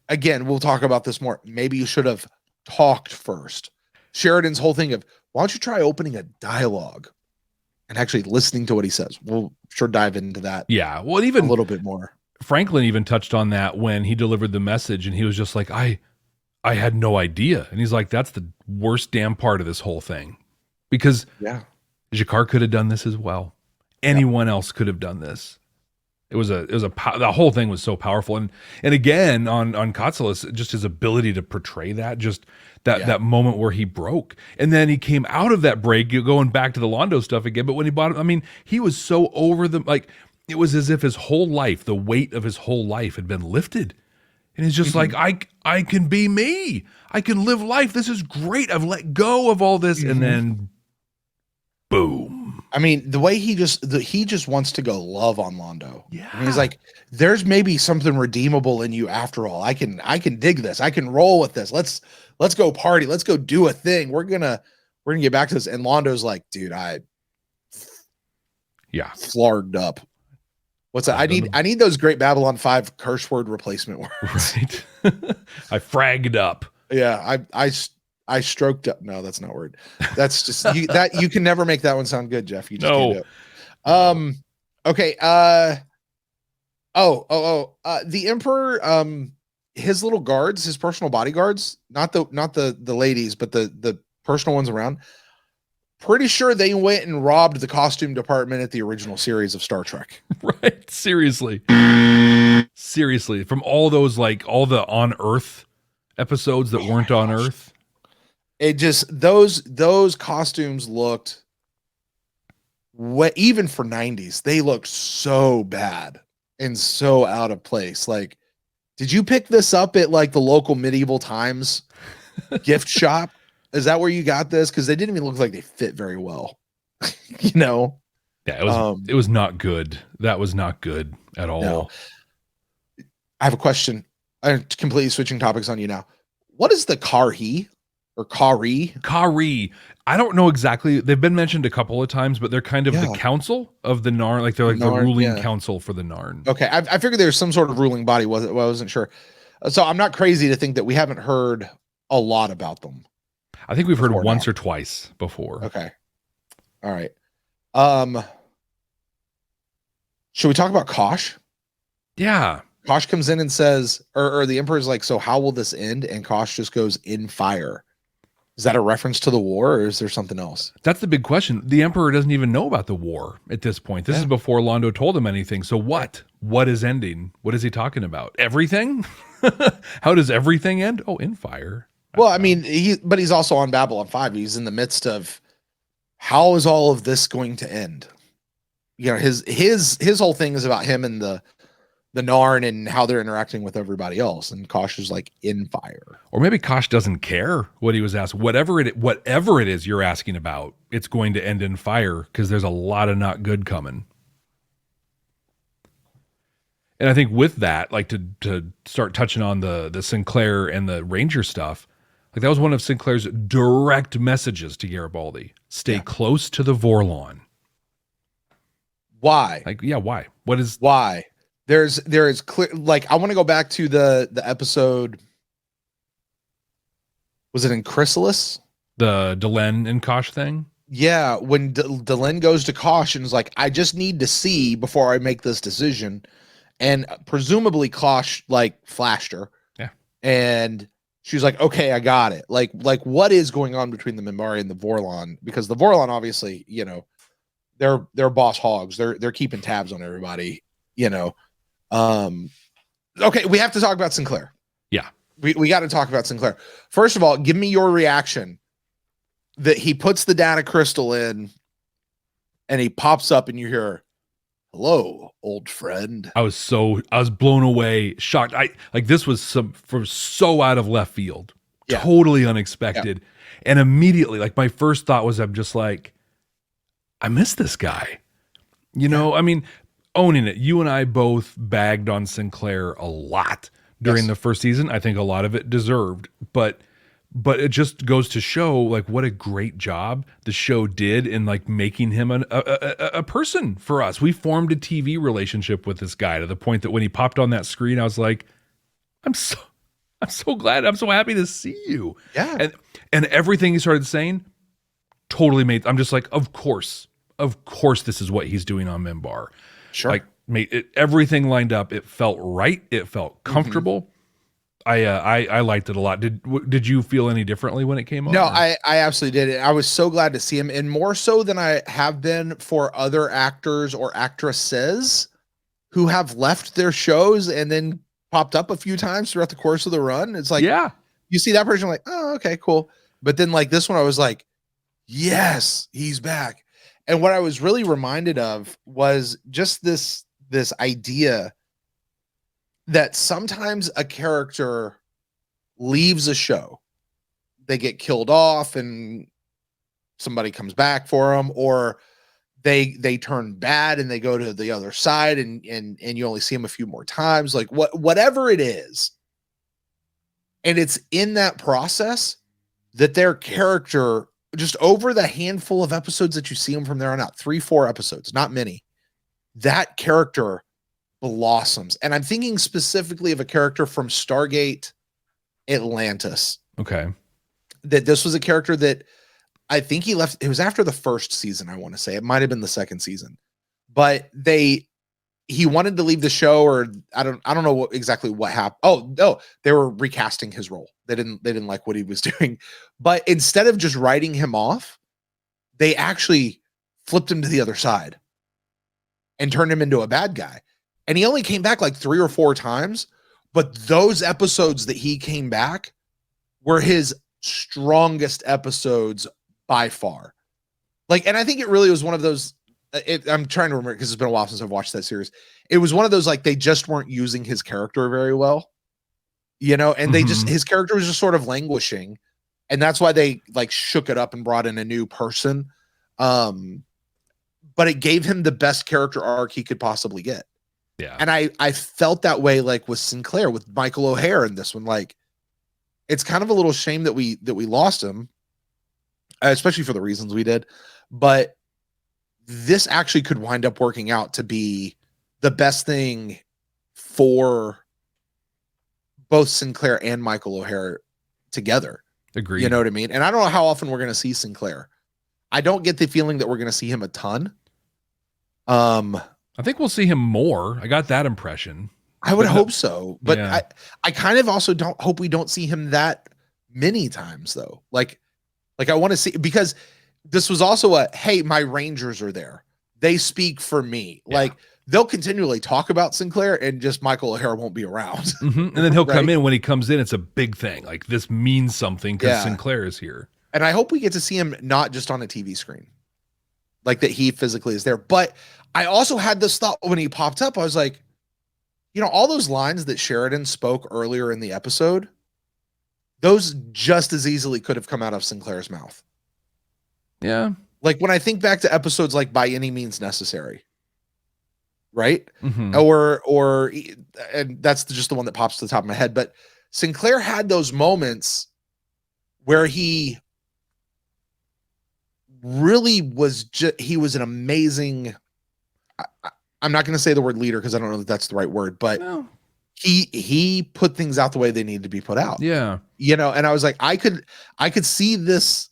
Again, we'll talk about this more. Maybe you should have talked first. Sheridan's whole thing of, why don't you try opening a dialogue and actually listening to what he says? We'll sure dive into that. Yeah. Well, even a little bit more. Franklin even touched on that when he delivered the message, and he was just like, I had no idea. And he's like, that's the worst damn part of this whole thing, because Jakar could have done this as well. Anyone else could have done this. The whole thing was so powerful. And again, on Katsulas, just his ability to portray that moment where he broke. And then he came out of that break, going back to the Londo stuff again. But when he bought it, I mean, he was so over like, it was as if his whole life, the weight of his whole life had been lifted. And he's just like, I can be me. I can live life. This is great. I've let go of all this. And then boom. I mean, the way he just wants to go love on Londo. Yeah. And he's like, there's maybe something redeemable in you after all. I can dig this. I can roll with this. Let's go party. Let's go do a thing. We're gonna get back to this. And Londo's like, dude, flarged up. What's that? I need those great Babylon 5 curse word replacement words. Right. I fragged up. Yeah, I stroked up. No, that's not a word. That's just you can never make that one sound good, Jeff. You just can't do it. Okay. The Emperor, his little guards, his personal bodyguards, not the ladies, but the personal ones around. Pretty sure they went and robbed the costume department at the original series of Star Trek. Right. Seriously. Seriously. From all those, like all the on Earth episodes that weren't on Earth. It just, those costumes looked, even for 90s, they looked so bad and so out of place. Like, did you pick this up at like the local Medieval Times gift shop? Is that where you got this? Because they didn't even look like they fit very well. You know? Yeah, it was not good. That was not good at all. No. I have a question. I'm completely switching topics on you now. What is the Kari or Kari? Kari. I don't know exactly. They've been mentioned a couple of times, but they're kind of the council of the Narn. Like they're like the ruling council for the Narn. Okay. I figured there's some sort of ruling body. I wasn't sure. So I'm not crazy to think that we haven't heard a lot about them. I think we've heard once or twice before. Okay. All right. Should we talk about Kosh? Yeah. Kosh comes in and says, or the Emperor's like, so how will this end? And Kosh just goes, in fire. Is that a reference to the war, or is there something else? That's the big question. The Emperor doesn't even know about the war at this point. This is before Londo told him anything. So what? What is ending? What is he talking about? Everything? How does everything end? Oh, in fire. Well, I mean, but he's also on Babylon 5. He's in the midst of, how is all of this going to end? You know, his whole thing is about him and the Narn and how they're interacting with everybody else. And Kosh is like, in fire. Or maybe Kosh doesn't care what he was asked. Whatever it is you're asking about, it's going to end in fire because there's a lot of not good coming. And I think with that, like to start touching on the Sinclair and the Ranger stuff, like that was one of Sinclair's direct messages to Garibaldi. Stay close to the Vorlon. Why? Like, yeah, why? Why? There is clear, like, I want to go back to the episode. Was it in Chrysalis? The Delenn and Kosh thing? Yeah, when Delenn goes to Kosh and is like, I just need to see before I make this decision. And presumably Kosh like flashed her. Yeah. And she's like, okay, I got it. Like what is going on between the Minbari and the Vorlon? Because the Vorlon, obviously, you know, they're boss hogs. They're keeping tabs on everybody, you know. Okay, we have to talk about Sinclair. Yeah. We got to talk about Sinclair. First of all, give me your reaction that he puts the data crystal in and he pops up and you hear, hello, old friend. I was blown away, shocked. This was so out of left field, totally unexpected. And immediately, like my first thought was, I'm just like, I miss this guy. You know, I mean, owning it. You and I both bagged on Sinclair a lot during the first season. I think a lot of it deserved, but it just goes to show like what a great job the show did in like making him a person for us. We formed a TV relationship with this guy to the point that when he popped on that screen, I was like, I'm so glad. I'm so happy to see you. Yeah. And everything he started saying totally made, I'm just like, of course this is what he's doing on Minbar. Sure. Like everything lined up. It felt right. It felt comfortable. I liked it a lot. Did you feel any differently when it came on? No, I absolutely did. I was so glad to see him, and more so than I have been for other actors or actresses who have left their shows and then popped up a few times throughout the course of the run. It's like, you see that person, like, oh, okay, cool. But then like this one, I was like, yes, he's back. And what I was really reminded of was just this idea that sometimes a character leaves a show, they get killed off and somebody comes back for them, or they turn bad and they go to the other side and you only see them a few more times, like whatever it is. And it's in that process that their character, just over the handful of episodes that you see them from there on out, 3-4 episodes, not many, that character blossoms. And I'm thinking specifically of a character from Stargate Atlantis Okay. That this was a character that I think he left. It was after the first season, I want to say. It might have been the second season. But he wanted to leave the show, or I don't know exactly what happened. Oh, no, they were recasting his role. They didn't like what he was doing. But instead of just writing him off, they actually flipped him to the other side and turned him into a bad guy. And he only came back like 3 or 4 times, but those episodes that he came back were his strongest episodes by far. Like, and I think it really was one of those, I'm trying to remember because it's been a while since I've watched that series. It was one of those, like, they just weren't using his character very well, you know, and they just, his character was just sort of languishing. And that's why they like shook it up and brought in a new person. But it gave him the best character arc he could possibly get. Yeah. And I felt that way, like with Sinclair, with Michael O'Hare in this one. Like, it's kind of a little shame that we lost him, especially for the reasons we did. But this actually could wind up working out to be the best thing for both Sinclair and Michael O'Hare together. Agreed. You know what I mean? And I don't know how often we're going to see Sinclair. I don't get the feeling that we're going to see him a ton. I think we'll see him more. I got that impression. I would hope so, but yeah. I kind of also don't hope we don't see him that many times though. Like I want to see, because this was also a, hey, my Rangers are there. They speak for me. Yeah. Like, they'll continually talk about Sinclair and just Michael O'Hare won't be around. And then he'll come in. When he comes in, it's a big thing. Like, this means something because Sinclair is here. And I hope we get to see him not just on a TV screen, like that he physically is there. But I also had this thought when he popped up. I was like, you know, all those lines that Sheridan spoke earlier in the episode, those just as easily could have come out of Sinclair's mouth. Yeah. Like, when I think back to episodes like By Any Means Necessary, right? Mm-hmm. Or and that's just the one that pops to the top of my head. But Sinclair had those moments where he really was he was an amazing, I'm not going to say the word leader because I don't know that that's the right word, but no. He put things out the way they needed to be put out. Yeah. You know, and I was like, I could see this.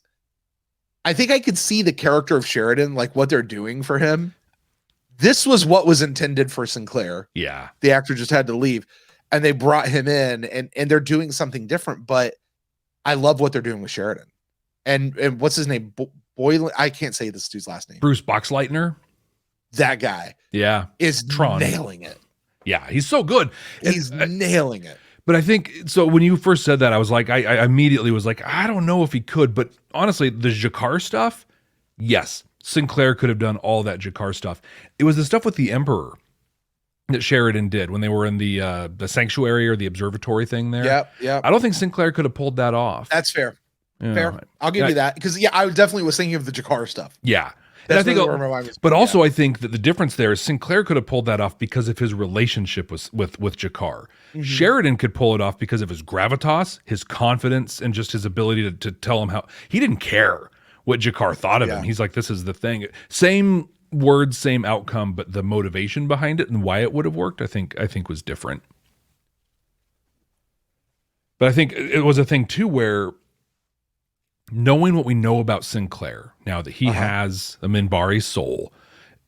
I think I could see the character of Sheridan, like what they're doing for him. This was what was intended for Sinclair. Yeah. The actor just had to leave and they brought him in and they're doing something different, but I love what they're doing with Sheridan. And what's his name? Boylan. I can't say this dude's last name. Bruce Boxleitner. That guy. Yeah. Is Tron. Nailing it. Yeah. He's so good. He's nailing it. But I think, so when you first said that, I was like, I immediately was like, I don't know if he could, but honestly, the Jakar stuff, yes, Sinclair could have done all that Jakar stuff. It was the stuff with the Emperor that Sheridan did when they were in the sanctuary or the observatory thing there. Yeah. I don't think Sinclair could have pulled that off. That's fair. Fair. I'll give you that. Because I definitely was thinking of the Jakar stuff. Yeah. And I think, but also I think that the difference there is Sinclair could have pulled that off because of his relationship with Jakar. Mm-hmm. Sheridan could pull it off because of his gravitas, his confidence, and just his ability to tell him how he didn't care what Jakar thought of him. He's like, this is the thing. Same words, same outcome, but the motivation behind it and why it would have worked, I think was different. But I think it was a thing too where, knowing what we know about Sinclair now that he has a Minbari soul,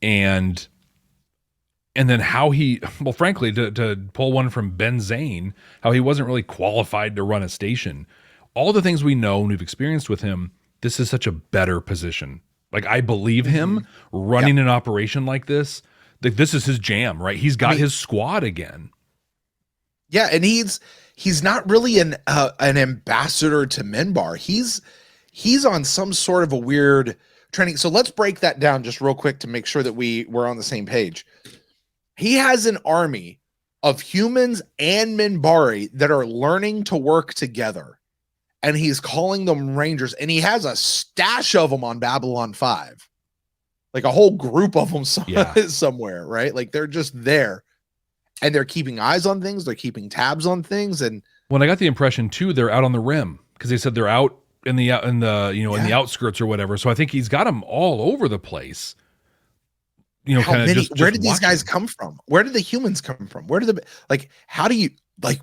and then how he, well, frankly, to pull one from Ben Zane, how he wasn't really qualified to run a station, all the things we know and we've experienced with him, this is such a better position. Like, I believe him running an operation like this. Like, this is his jam, right? He's got his squad again. Yeah, and he's not really an ambassador to Minbar. He's on some sort of a weird training. So let's break that down just real quick to make sure that we're on the same page. He has an army of humans and Minbari that are learning to work together. And he's calling them Rangers. And he has a stash of them on Babylon 5. Like a whole group of them somewhere, right? Like, they're just there. And they're keeping eyes on things. They're keeping tabs on things. And when I got the impression too, they're out on the rim because they said they're out in the in the outskirts or whatever. So I think he's got them all over the place. You know, kind of just where did these guys come from? Where did the humans come from? Where did how do you, like,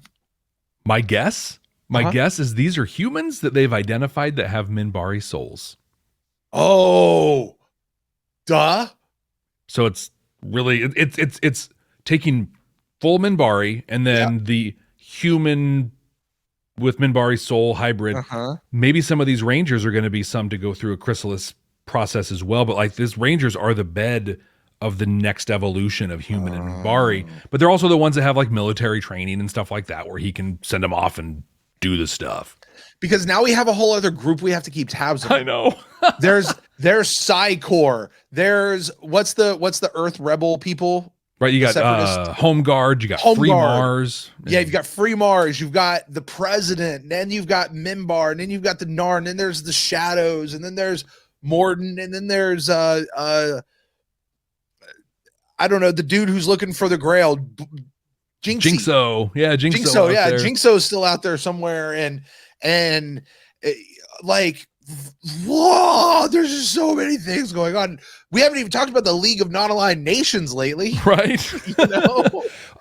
my guess My guess is these are humans that they've identified that have Minbari souls. Oh, duh. So it's really it's taking full Minbari and then the human with Minbari soul hybrid. Maybe some of these rangers are going to be some to go through a chrysalis process as well, but like these rangers are the bed of the next evolution of human and Minbari, but they're also the ones that have like military training and stuff like that where he can send them off and do the stuff. Because now we have a whole other group we have to keep tabs on. I know. there's Psy-Corps. There's what's the Earth Rebel people? Right, you got Home Guard, you got Free Mars. Yeah, you've got Free Mars, you've got the President, and then you've got Minbar, and then you've got the Narn, and then there's the Shadows, and then there's Morden, and then there's I don't know, the dude who's looking for the Grail, Jinxo. Yeah, Jinxo. Yeah, Jinxo's still out there somewhere, and like, whoa, there's just so many things going on. We haven't even talked about the League of Non-Aligned Nations lately, right? You know,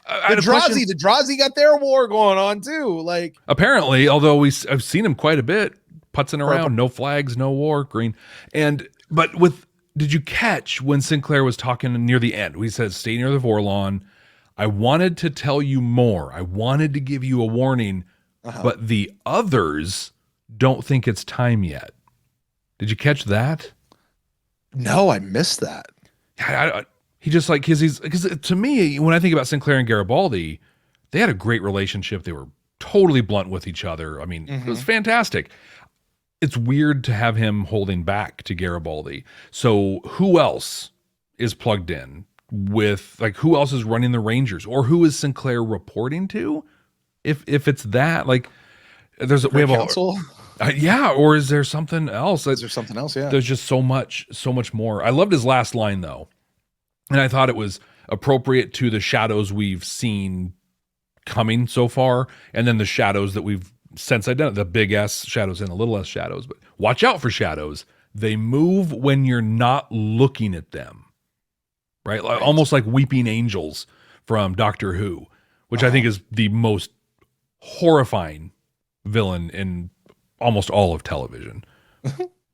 the Drazi got their war going on too. Like, apparently, although I've seen him quite a bit putzing around, no flags, no war, green, but with. Did you catch when Sinclair was talking near the end? He says, "Stay near the Vorlon. I wanted to tell you more. I wanted to give you a warning, but the others don't think it's time yet." Did you catch that? No, I missed that. He just like because to me, when I think about Sinclair and Garibaldi, they had a great relationship. They were totally blunt with each other. I mean, it was fantastic. It's weird to have him holding back to Garibaldi. So who else is plugged in with, like, who else is running the Rangers, or who is Sinclair reporting to? If it's that, like, we have council. Or is there something else? Is there something else? Yeah. There's just so much more. I loved his last line though, and I thought it was appropriate to the shadows we've seen coming so far, and then the shadows that we've since identified, the big S shadows and the little S shadows. But watch out for shadows. They move when you're not looking at them, right? Almost like weeping angels from Doctor Who, which I think is the most horrifying villain in almost all of television.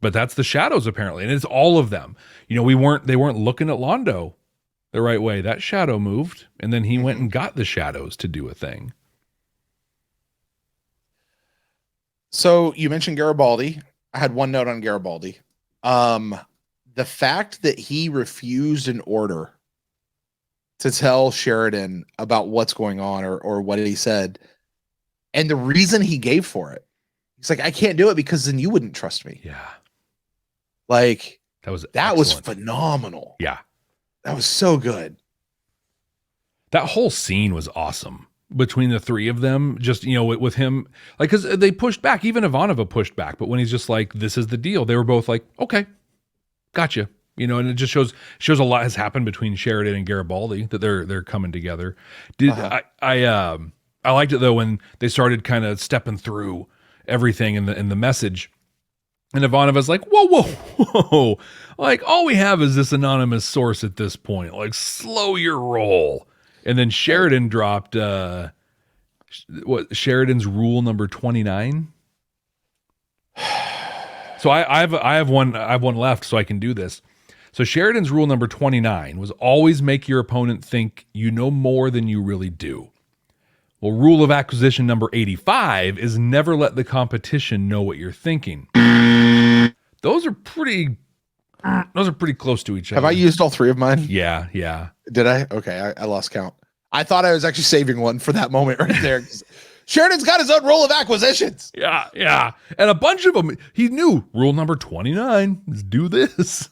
But that's the shadows apparently, and it's all of them. You know, they weren't looking at Londo the right way. That shadow moved, and then he went and got the shadows to do a thing. So you mentioned Garibaldi. I had one note on Garibaldi. The fact that he refused an order to tell Sheridan about what's going on or what he said, and the reason he gave for it, he's like, I can't do it because then you wouldn't trust me. Yeah. Like, that was phenomenal. Yeah. That was so good. That whole scene was awesome between the three of them, just, you know, with him, like, because they pushed back, even Ivanova pushed back, but when he's just like, this is the deal, they were both like, okay, gotcha, you know, and it just shows a lot has happened between Sheridan and Garibaldi, that they're coming together. I liked it though when they started kind of stepping through everything in the message, and Ivanova's like, whoa, like, all we have is this anonymous source at this point, like, slow your roll. And then Sheridan dropped Sheridan's rule number 29. So I have one left, so I can do this. So Sheridan's rule number 29 was always make your opponent think you know more than you really do. Well, rule of acquisition number 85 is never let the competition know what you're thinking. Those are pretty close to each other. Have I used all three of mine? Yeah. Did I? Okay, I lost count. I thought I was actually saving one for that moment right there. Sheridan's got his own rule of acquisitions. Yeah. And a bunch of them, he knew rule number 29 is do this.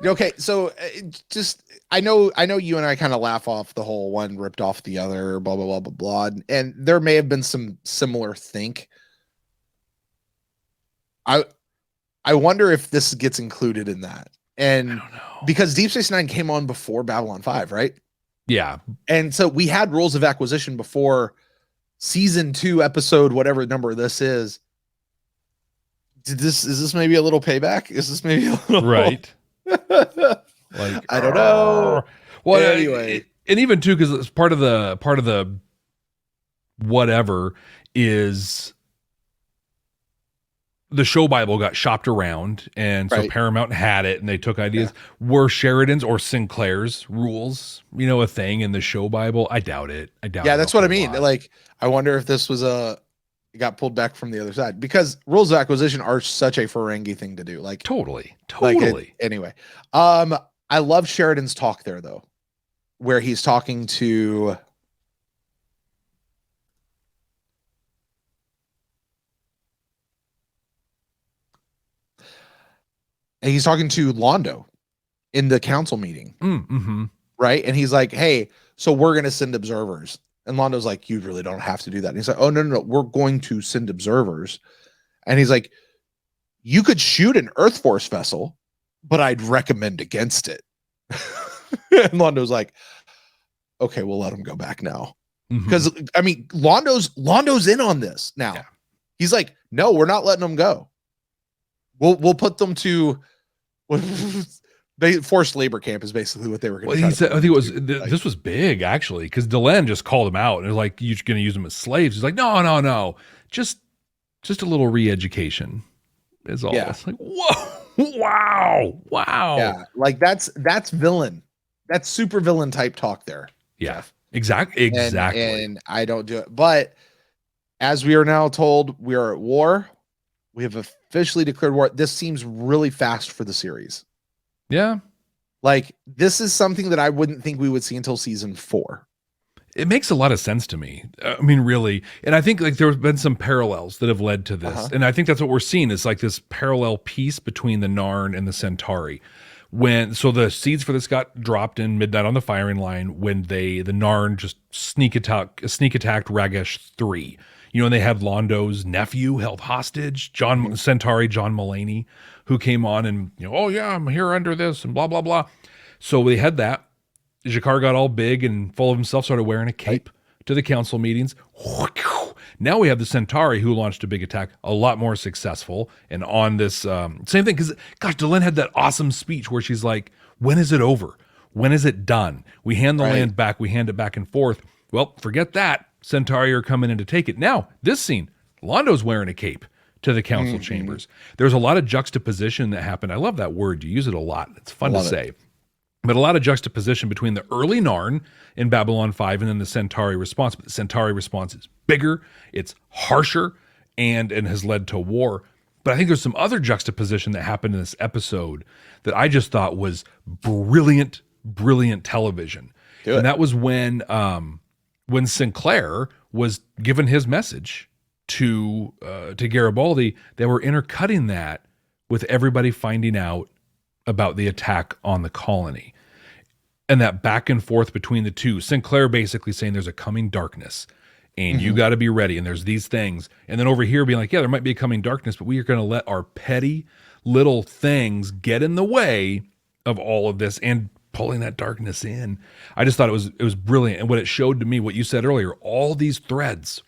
Okay, so I know you and I kind of laugh off the whole one ripped off the other, blah, blah, blah, blah, blah. And there may have been some similar think. I wonder if this gets included in that. And I don't know. Because Deep Space Nine came on before Babylon 5, right? Yeah. And so we had rules of acquisition before season 2, episode, whatever number this is. Is this maybe a little payback? Is this maybe a little right? Like, I don't know. Well, anyway, and even too, because it's part of the whatever is the show Bible got shopped around, and so Right. Paramount had it, and they took ideas. Were Sheridan's or Sinclair's rules, a thing in the show Bible? I doubt it. Yeah, that's what I mean. Like, I wonder if this was it got pulled back from the other side, because rules of acquisition are such a Ferengi thing to do. Like, Totally. Anyway, I love Sheridan's talk there though, where he's talking to. And he's talking to Londo in the council meeting, Mm-hmm. right? And he's like, "Hey, so we're going to send observers." And Londo's like, "You really don't have to do that." And he's like, "Oh, no, we're going to send observers." And he's like, "You could shoot an Earth Force vessel, but I'd recommend against it." And Londo's like, "Okay, we'll let him go back now." Mm-hmm. Because I mean, Londo's in on this now. Yeah. He's like, "No, we're not letting them go. We'll put them to forced labor camp," is basically what they were going to. Well, he said, I think it was this was big actually, because Delenn just called him out and was like, "You're going to use them as slaves?" He's like, "No, just a little re-education is all." Yeah. It's like, whoa, wow. Yeah, like that's villain. That's super villain type talk there. Yeah, Jeff. exactly. And I don't do it. But as we are now told, we are at war. We have officially declared war. This seems really fast for the series. Yeah. Like, this is something that I wouldn't think we would see until season 4. It makes a lot of sense to me. I mean, really. And I think like there's been some parallels that have led to this. Uh-huh. And I think that's what we're seeing is like this parallel piece between the Narn and the Centauri. So the seeds for this got dropped in Midnight on the Firing Line when the Narn just sneak attacked Ragesh 3. And they had Londo's nephew held hostage, Centauri, John Mulaney, who came on and, "Oh yeah, I'm here under this," and blah, blah, blah. So they had that. Jakar got all big and full of himself, started wearing a cape to the council meetings. Now we have the Centauri, who launched a big attack, a lot more successful. And on this same thing, because gosh, Delenn had that awesome speech where she's like, "When is it over? When is it done? We hand the land back. We hand it back and forth." Well, forget that. Centauri are coming in to take it. Now, this scene, Londo's wearing a cape to the council chambers. There's a lot of juxtaposition that happened. I love that word. You use it a lot. It's fun to say. But a lot of juxtaposition between the early Narn in Babylon 5 and then the Centauri response. But the Centauri response is bigger, it's harsher, and has led to war. But I think there's some other juxtaposition that happened in this episode that I just thought was brilliant television. And that was when Sinclair was given his message to Garibaldi, they were intercutting that with everybody finding out about the attack on the colony. And that back and forth between the two. Sinclair basically saying there's a coming darkness and you got to be ready. And there's these things. And then over here being like, yeah, there might be a coming darkness, but we are going to let our petty little things get in the way of all of this and pulling that darkness in. I just thought it was brilliant. And what it showed to me, what you said earlier, all these threads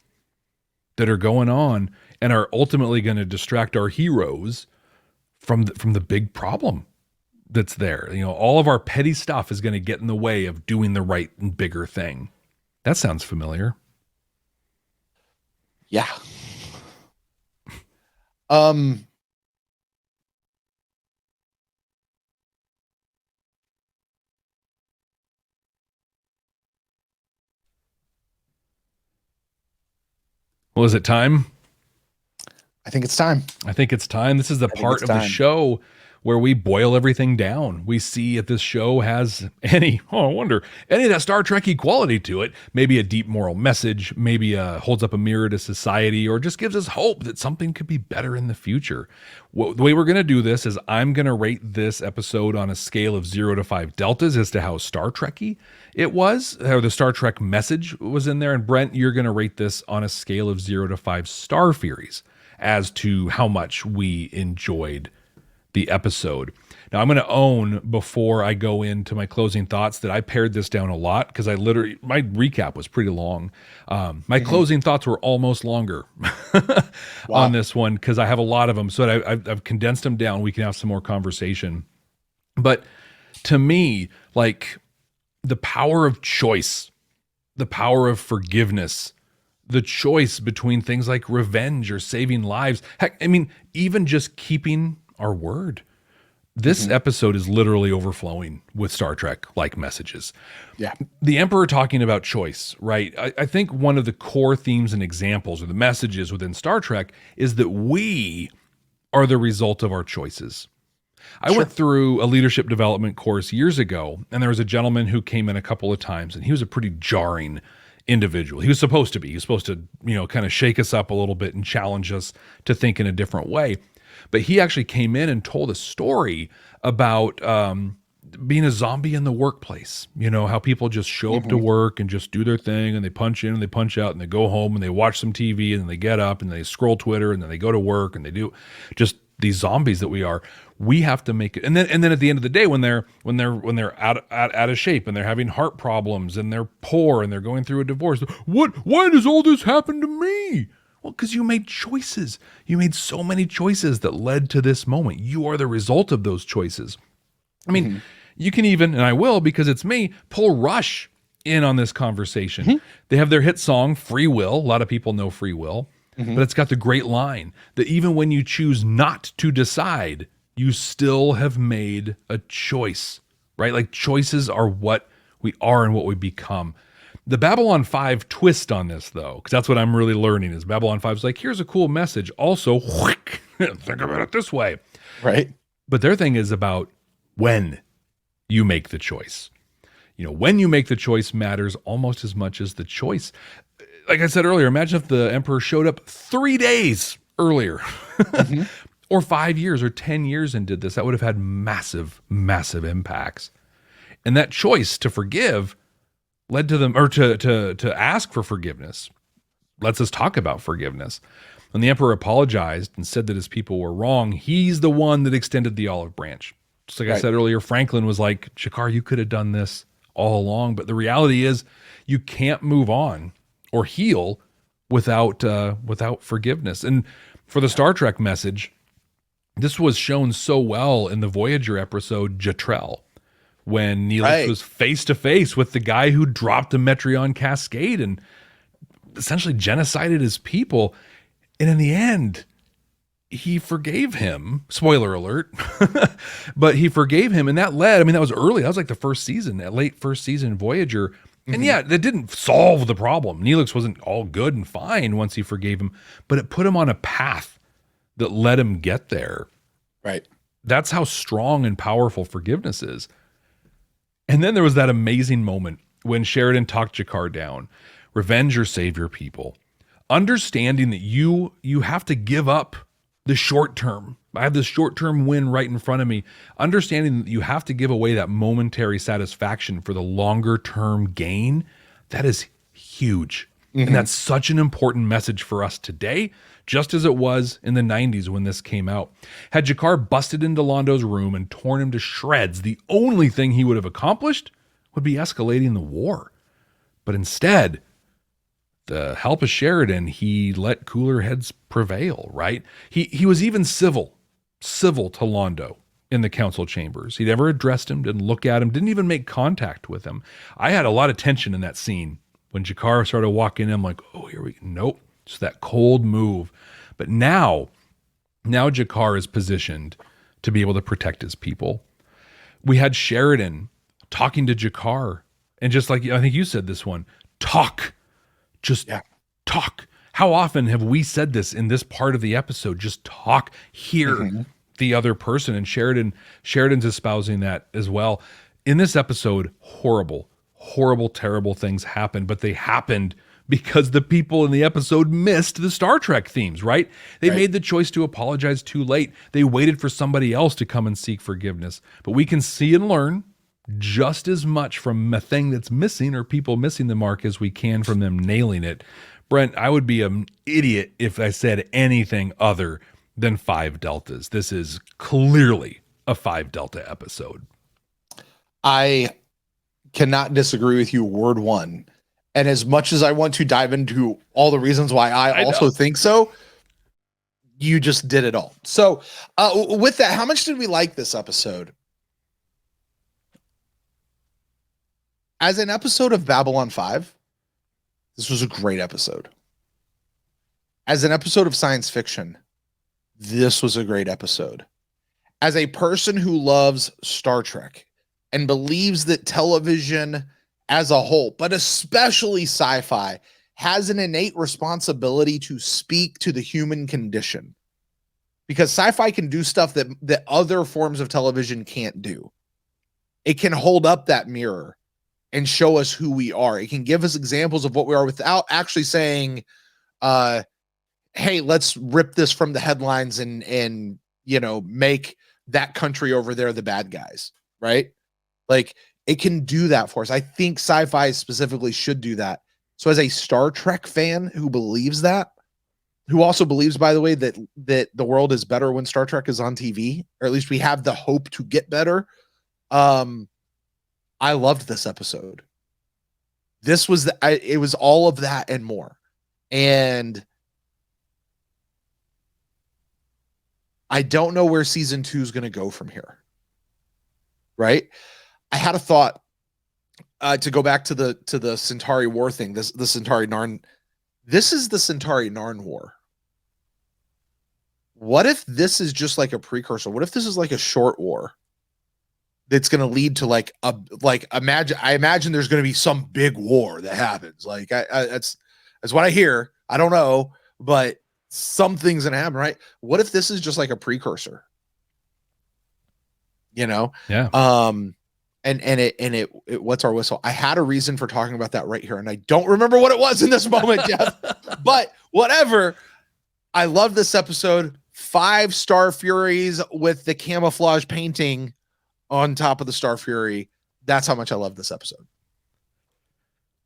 that are going on and are ultimately going to distract our heroes from the big problem that's there. All of our petty stuff is going to get in the way of doing the right and bigger thing. That sounds familiar. Yeah. Well, is it time? I think it's time. This is the part of the show where we boil everything down. We see if this show has any of that Star Trek quality to it. Maybe a deep moral message, maybe holds up a mirror to society, or just gives us hope that something could be better in the future. The way we're going to do this is I'm going to rate this episode on a scale of 0 to 5 deltas as to how Star Trek-y it was, how the Star Trek message was in there. And Brent, you're going to rate this on a scale of 0 to 5 Star Furies as to how much we enjoyed the episode. Now I'm going to own, before I go into my closing thoughts, that I pared this down a lot because my recap was pretty long. My closing thoughts were almost longer on this one because I have a lot of them. So I've condensed them down. We can have some more conversation. But to me, like the power of choice, the power of forgiveness, the choice between things like revenge or saving lives. Heck, I mean, even just keeping our word. This episode is literally overflowing with Star Trek like messages. Yeah. The Emperor talking about choice, right? I think one of the core themes and examples or the messages within Star Trek is that we are the result of our choices. I went through a leadership development course years ago, and there was a gentleman who came in a couple of times, and he was a pretty jarring individual. He was supposed to be. He was supposed to, kind of shake us up a little bit and challenge us to think in a different way. But he actually came in and told a story about being a zombie in the workplace. How people just show up to work and just do their thing, and they punch in and they punch out and they go home and they watch some TV and then they get up and they scroll Twitter and then they go to work and they do just these zombies that we are. We have to make it. And then at the end of the day, when they're out of shape and they're having heart problems and they're poor and they're going through a divorce, why does all this happen to me? Well, because you made choices. You made so many choices that led to this moment. You are the result of those choices. I mean, you can even, and I will because it's me, pull Rush in on this conversation. They have their hit song, Free Will. A lot of people know Free Will, but it's got the great line that even when you choose not to decide, you still have made a choice, right? Like choices are what we are and what we become. The Babylon 5 twist on this, though, because that's what I'm really learning, is Babylon 5 is like, here's a cool message. Also, think about it this way. Right. But their thing is about when you make the choice. When you make the choice matters almost as much as the choice. Like I said earlier, imagine if the Emperor showed up 3 days earlier or 5 years or 10 years and did this. That would have had massive, massive impacts. And that choice to forgive led to them, or to ask for forgiveness, lets us talk about forgiveness. When the Emperor apologized and said that his people were wrong, he's the one that extended the olive branch. Just like I said earlier, Franklin was like, G'Kar, you could have done this all along. But the reality is you can't move on or heal without forgiveness. And for the Star Trek message, this was shown so well in the Voyager episode, Jetrel, when Neelix was face to face with the guy who dropped the Metreon Cascade and essentially genocided his people. And in the end, he forgave him. Spoiler alert. But he forgave him. And that led, that was early. That was like the first season, that late first season Voyager. And yeah, that didn't solve the problem. Neelix wasn't all good and fine once he forgave him, but it put him on a path that let him get there. Right. That's how strong and powerful forgiveness is. And then there was that amazing moment when Sheridan talked G'Kar down. Revenge or save your people. Understanding that you have to give up the short term. I have this short term win right in front of me. Understanding that you have to give away that momentary satisfaction for the longer term gain. That is huge. And that's such an important message for us today, just as it was in the 90s when this came out. Had G'Kar busted into Londo's room and torn him to shreds, the only thing he would have accomplished would be escalating the war. But instead, the help of Sheridan, he let cooler heads prevail, right? He was even civil to Londo in the council chambers. He never addressed him, didn't look at him, didn't even make contact with him. I had a lot of tension in that scene. When G'Kar started walking in, I'm like, oh, here we go. Nope. Just that cold move. But now G'Kar is positioned to be able to protect his people. We had Sheridan talking to G'Kar. And just like, I think you said this one, talk. Just talk. How often have we said this in this part of the episode? Just talk. Hear the other person. And Sheridan's espousing that as well. In this episode, horrible, terrible things happened, but they happened because the people in the episode missed the Star Trek themes, right? They made the choice to apologize too late. They waited for somebody else to come and seek forgiveness. But we can see and learn just as much from a thing that's missing or people missing the mark as we can from them nailing it. Brent, I would be an idiot if I said anything other than 5 deltas. This is clearly a 5 delta episode. I cannot disagree with you word one. And as much as I want to dive into all the reasons why I also think so, you just did it all. So with that, how much did we like this episode? As an episode of Babylon 5, this was a great episode. As an episode of science fiction, this was a great episode. As a person who loves Star Trek and believes that television as a whole, but especially sci-fi, has an innate responsibility to speak to the human condition, because sci-fi can do stuff that other forms of television can't do. It can hold up that mirror and show us who we are. It can give us examples of what we are without actually saying, hey, let's rip this from the headlines and make that country over there the bad guys, right? Like, it can do that for us. I think sci-fi specifically should do that. So as a Star Trek fan who believes that, who also believes, by the way, that the world is better when Star Trek is on TV, or at least we have the hope to get better. I loved this episode. This was it was all of that and more. And I don't know where season 2 is going to go from here. Right? I had a thought to go back to the Centauri war thing. The Centauri Narn. This is the Centauri Narn war. What if this is just like a precursor? What if this is like a short war that's going to lead to I imagine there's going to be some big war that happens. Like that's what I hear. I don't know, but something's going to happen, right? What if this is just like a precursor? Yeah. And it what's our whistle? I had a reason for talking about that right here, and I don't remember what it was in this moment, Jeff. But whatever. I love this episode. 5 Star Furies with the camouflage painting on top of the Star Fury. That's how much I love this episode.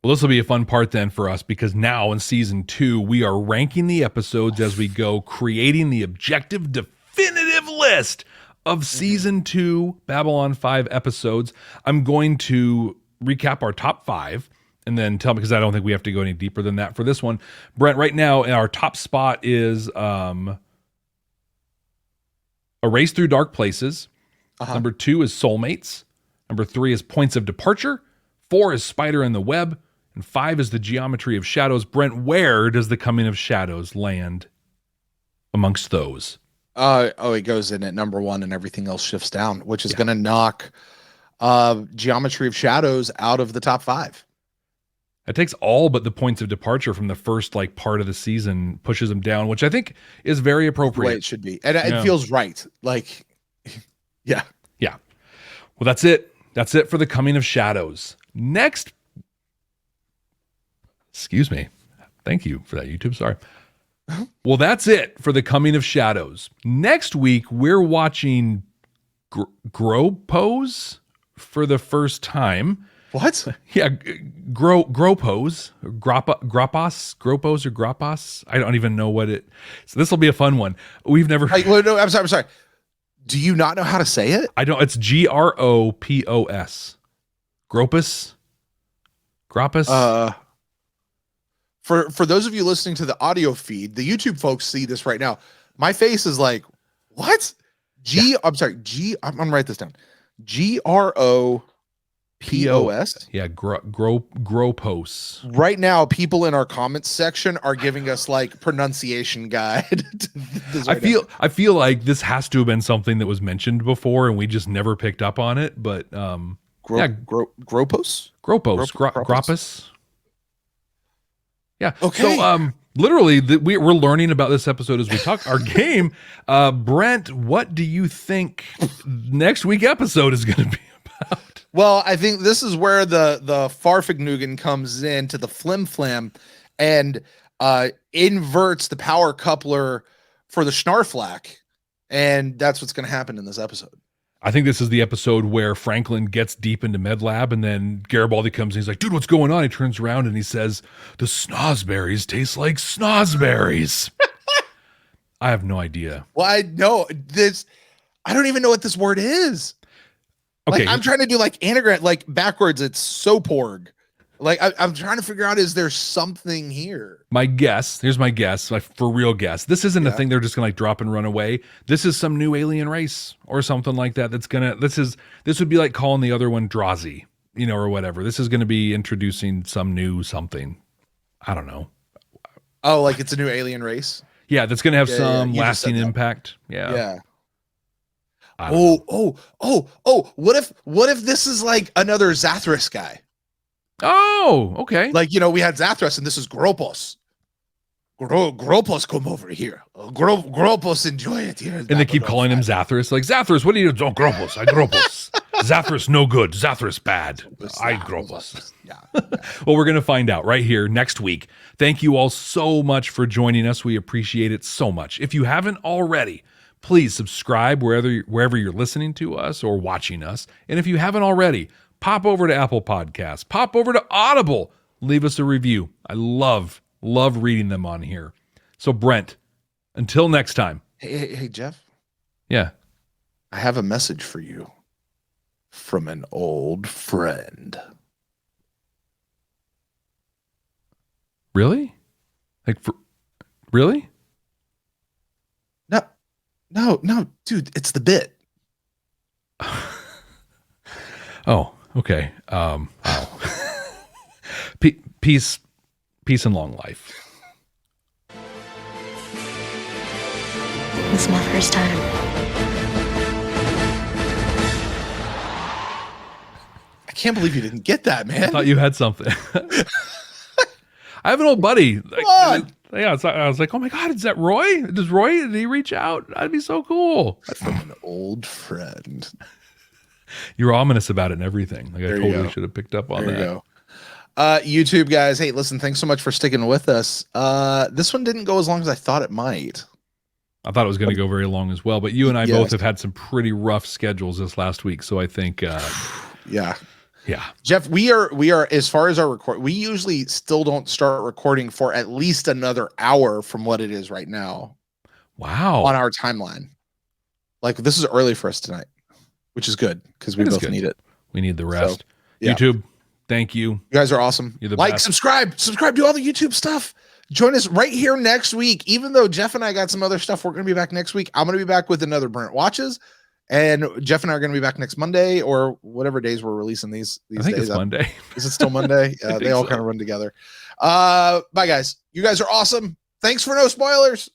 Well, this will be a fun part then for us, because now in season 2, we are ranking the episodes as we go, creating the objective, definitive list of season 2 Babylon 5 episodes. I'm going to recap our top 5 and then tell me, because I don't think we have to go any deeper than that for this one. Brent, right now, our top spot is A Race Through Dark Places. Number 2 is Soulmates. Number 3 is Points of Departure. 4 is Spider in the Web. And 5 is The Geometry of Shadows. Brent, where does The Coming of Shadows land amongst those? It goes in at number 1 and everything else shifts down, which is going to knock Geometry of Shadows out of the top 5. It takes all but the Points of Departure from the first part of the season, pushes them down, which I think is very appropriate. The way it should be. And it feels right. Like, yeah. Yeah. Well, that's it. That's it for The Coming of Shadows. Next. Excuse me. Thank you for that, YouTube. Sorry. Well, that's it for The Coming of Shadows. Next week, we're watching Gropos for the first time. What? Yeah, Gropos, Gropos or Gropos. I don't even know what it. So this will be a fun one. We've never. No, I'm sorry. Do you not know how to say it? I don't. It's Gropos. Gropus. For those of you listening to the audio feed, the YouTube folks see this right now. My face is like, what? I'm sorry. I'm gonna write this down. Gropos. Yeah, Gropos. Right now, people in our comments section are giving us pronunciation guide. I feel like this has to have been something that was mentioned before and we just never picked up on it. But Gropos. Gropos. Yeah. Okay. So literally, we're learning about this episode as we talk. Our game, Brent. What do you think next week episode is going to be about? Well, I think this is where the Farfignugan comes into the flim flam and inverts the power coupler for the Schnarflack, and that's what's going to happen in this episode. I think this is the episode where Franklin gets deep into Med Lab, and then Garibaldi comes and he's like, dude, what's going on? He turns around and he says, the snozberries taste like snozberries. I have no idea. Well, I know this. I don't even know what this word is. Okay. I'm trying to do anagram, backwards. It's soporg. I'm trying to figure out, is there something here? Here's my guess, for real guess. This isn't a thing they're just gonna drop and run away. This is some new alien race or something like that. This would be like calling the other one Drazi, or whatever. This is gonna be introducing some new something. I don't know. Oh, like it's a new alien race. Yeah, that's gonna have Yeah, some you just said lasting that. impact. Yeah. I don't know. Oh! What if this is like another Zathras guy? Oh, okay. Like, you know, we had Zathras, and this is Gropos. Gropos, come over here. Gropos, enjoy it here. And they keep calling him Zathras. Like, Zathras, what do you do? Oh, Gropos. I Gropos. Zathras, no good. Zathras, bad. I Gropos. Yeah. Well, we're going to find out right here next week. Thank you all so much for joining us. We appreciate it so much. If you haven't already, please subscribe wherever you're listening to us or watching us. And if you haven't already, pop over to Apple Podcasts. Pop over to Audible. Leave us a review. I love reading them on here. So Brent, until next time. Hey, Jeff. Yeah. I have a message for you from an old friend. Really? Really? No, dude, it's the bit. Oh, okay. Wow. Peace and long life. This is my first time. I can't believe you didn't get that, man. I thought you had something. I have an old buddy. What? Yeah, I was like, oh my God, is that Roy? Did he reach out? That'd be so cool. From an old friend. You were ominous about it and everything. Like, I There you totally go. should have picked up on There you that. go. YouTube guys, hey, listen, thanks so much for sticking with us. This one didn't go as long as I thought it might. I thought it was going to go very long as well, but you and I Yes. both have had some pretty rough schedules this last week. So I think, Yeah. Jeff, we are as far as our record, we usually still don't start recording for at least another hour from what it is right now wow. on our timeline. Like, this is early for us tonight, which is good because we It is both good. need it. We need the rest. So, yeah. YouTube, thank you. You guys are awesome. You're the Like, best. subscribe, do all the YouTube stuff. Join us right here next week. Even though Jeff and I got some other stuff, we're going to be back next week. I'm going to be back with another Brent Watches, and Jeff and I are going to be back next Monday or whatever days we're releasing these I think days. it's Monday. Is it still Monday? I think They all so. kind of run together. Bye guys. You guys are awesome. Thanks for no spoilers.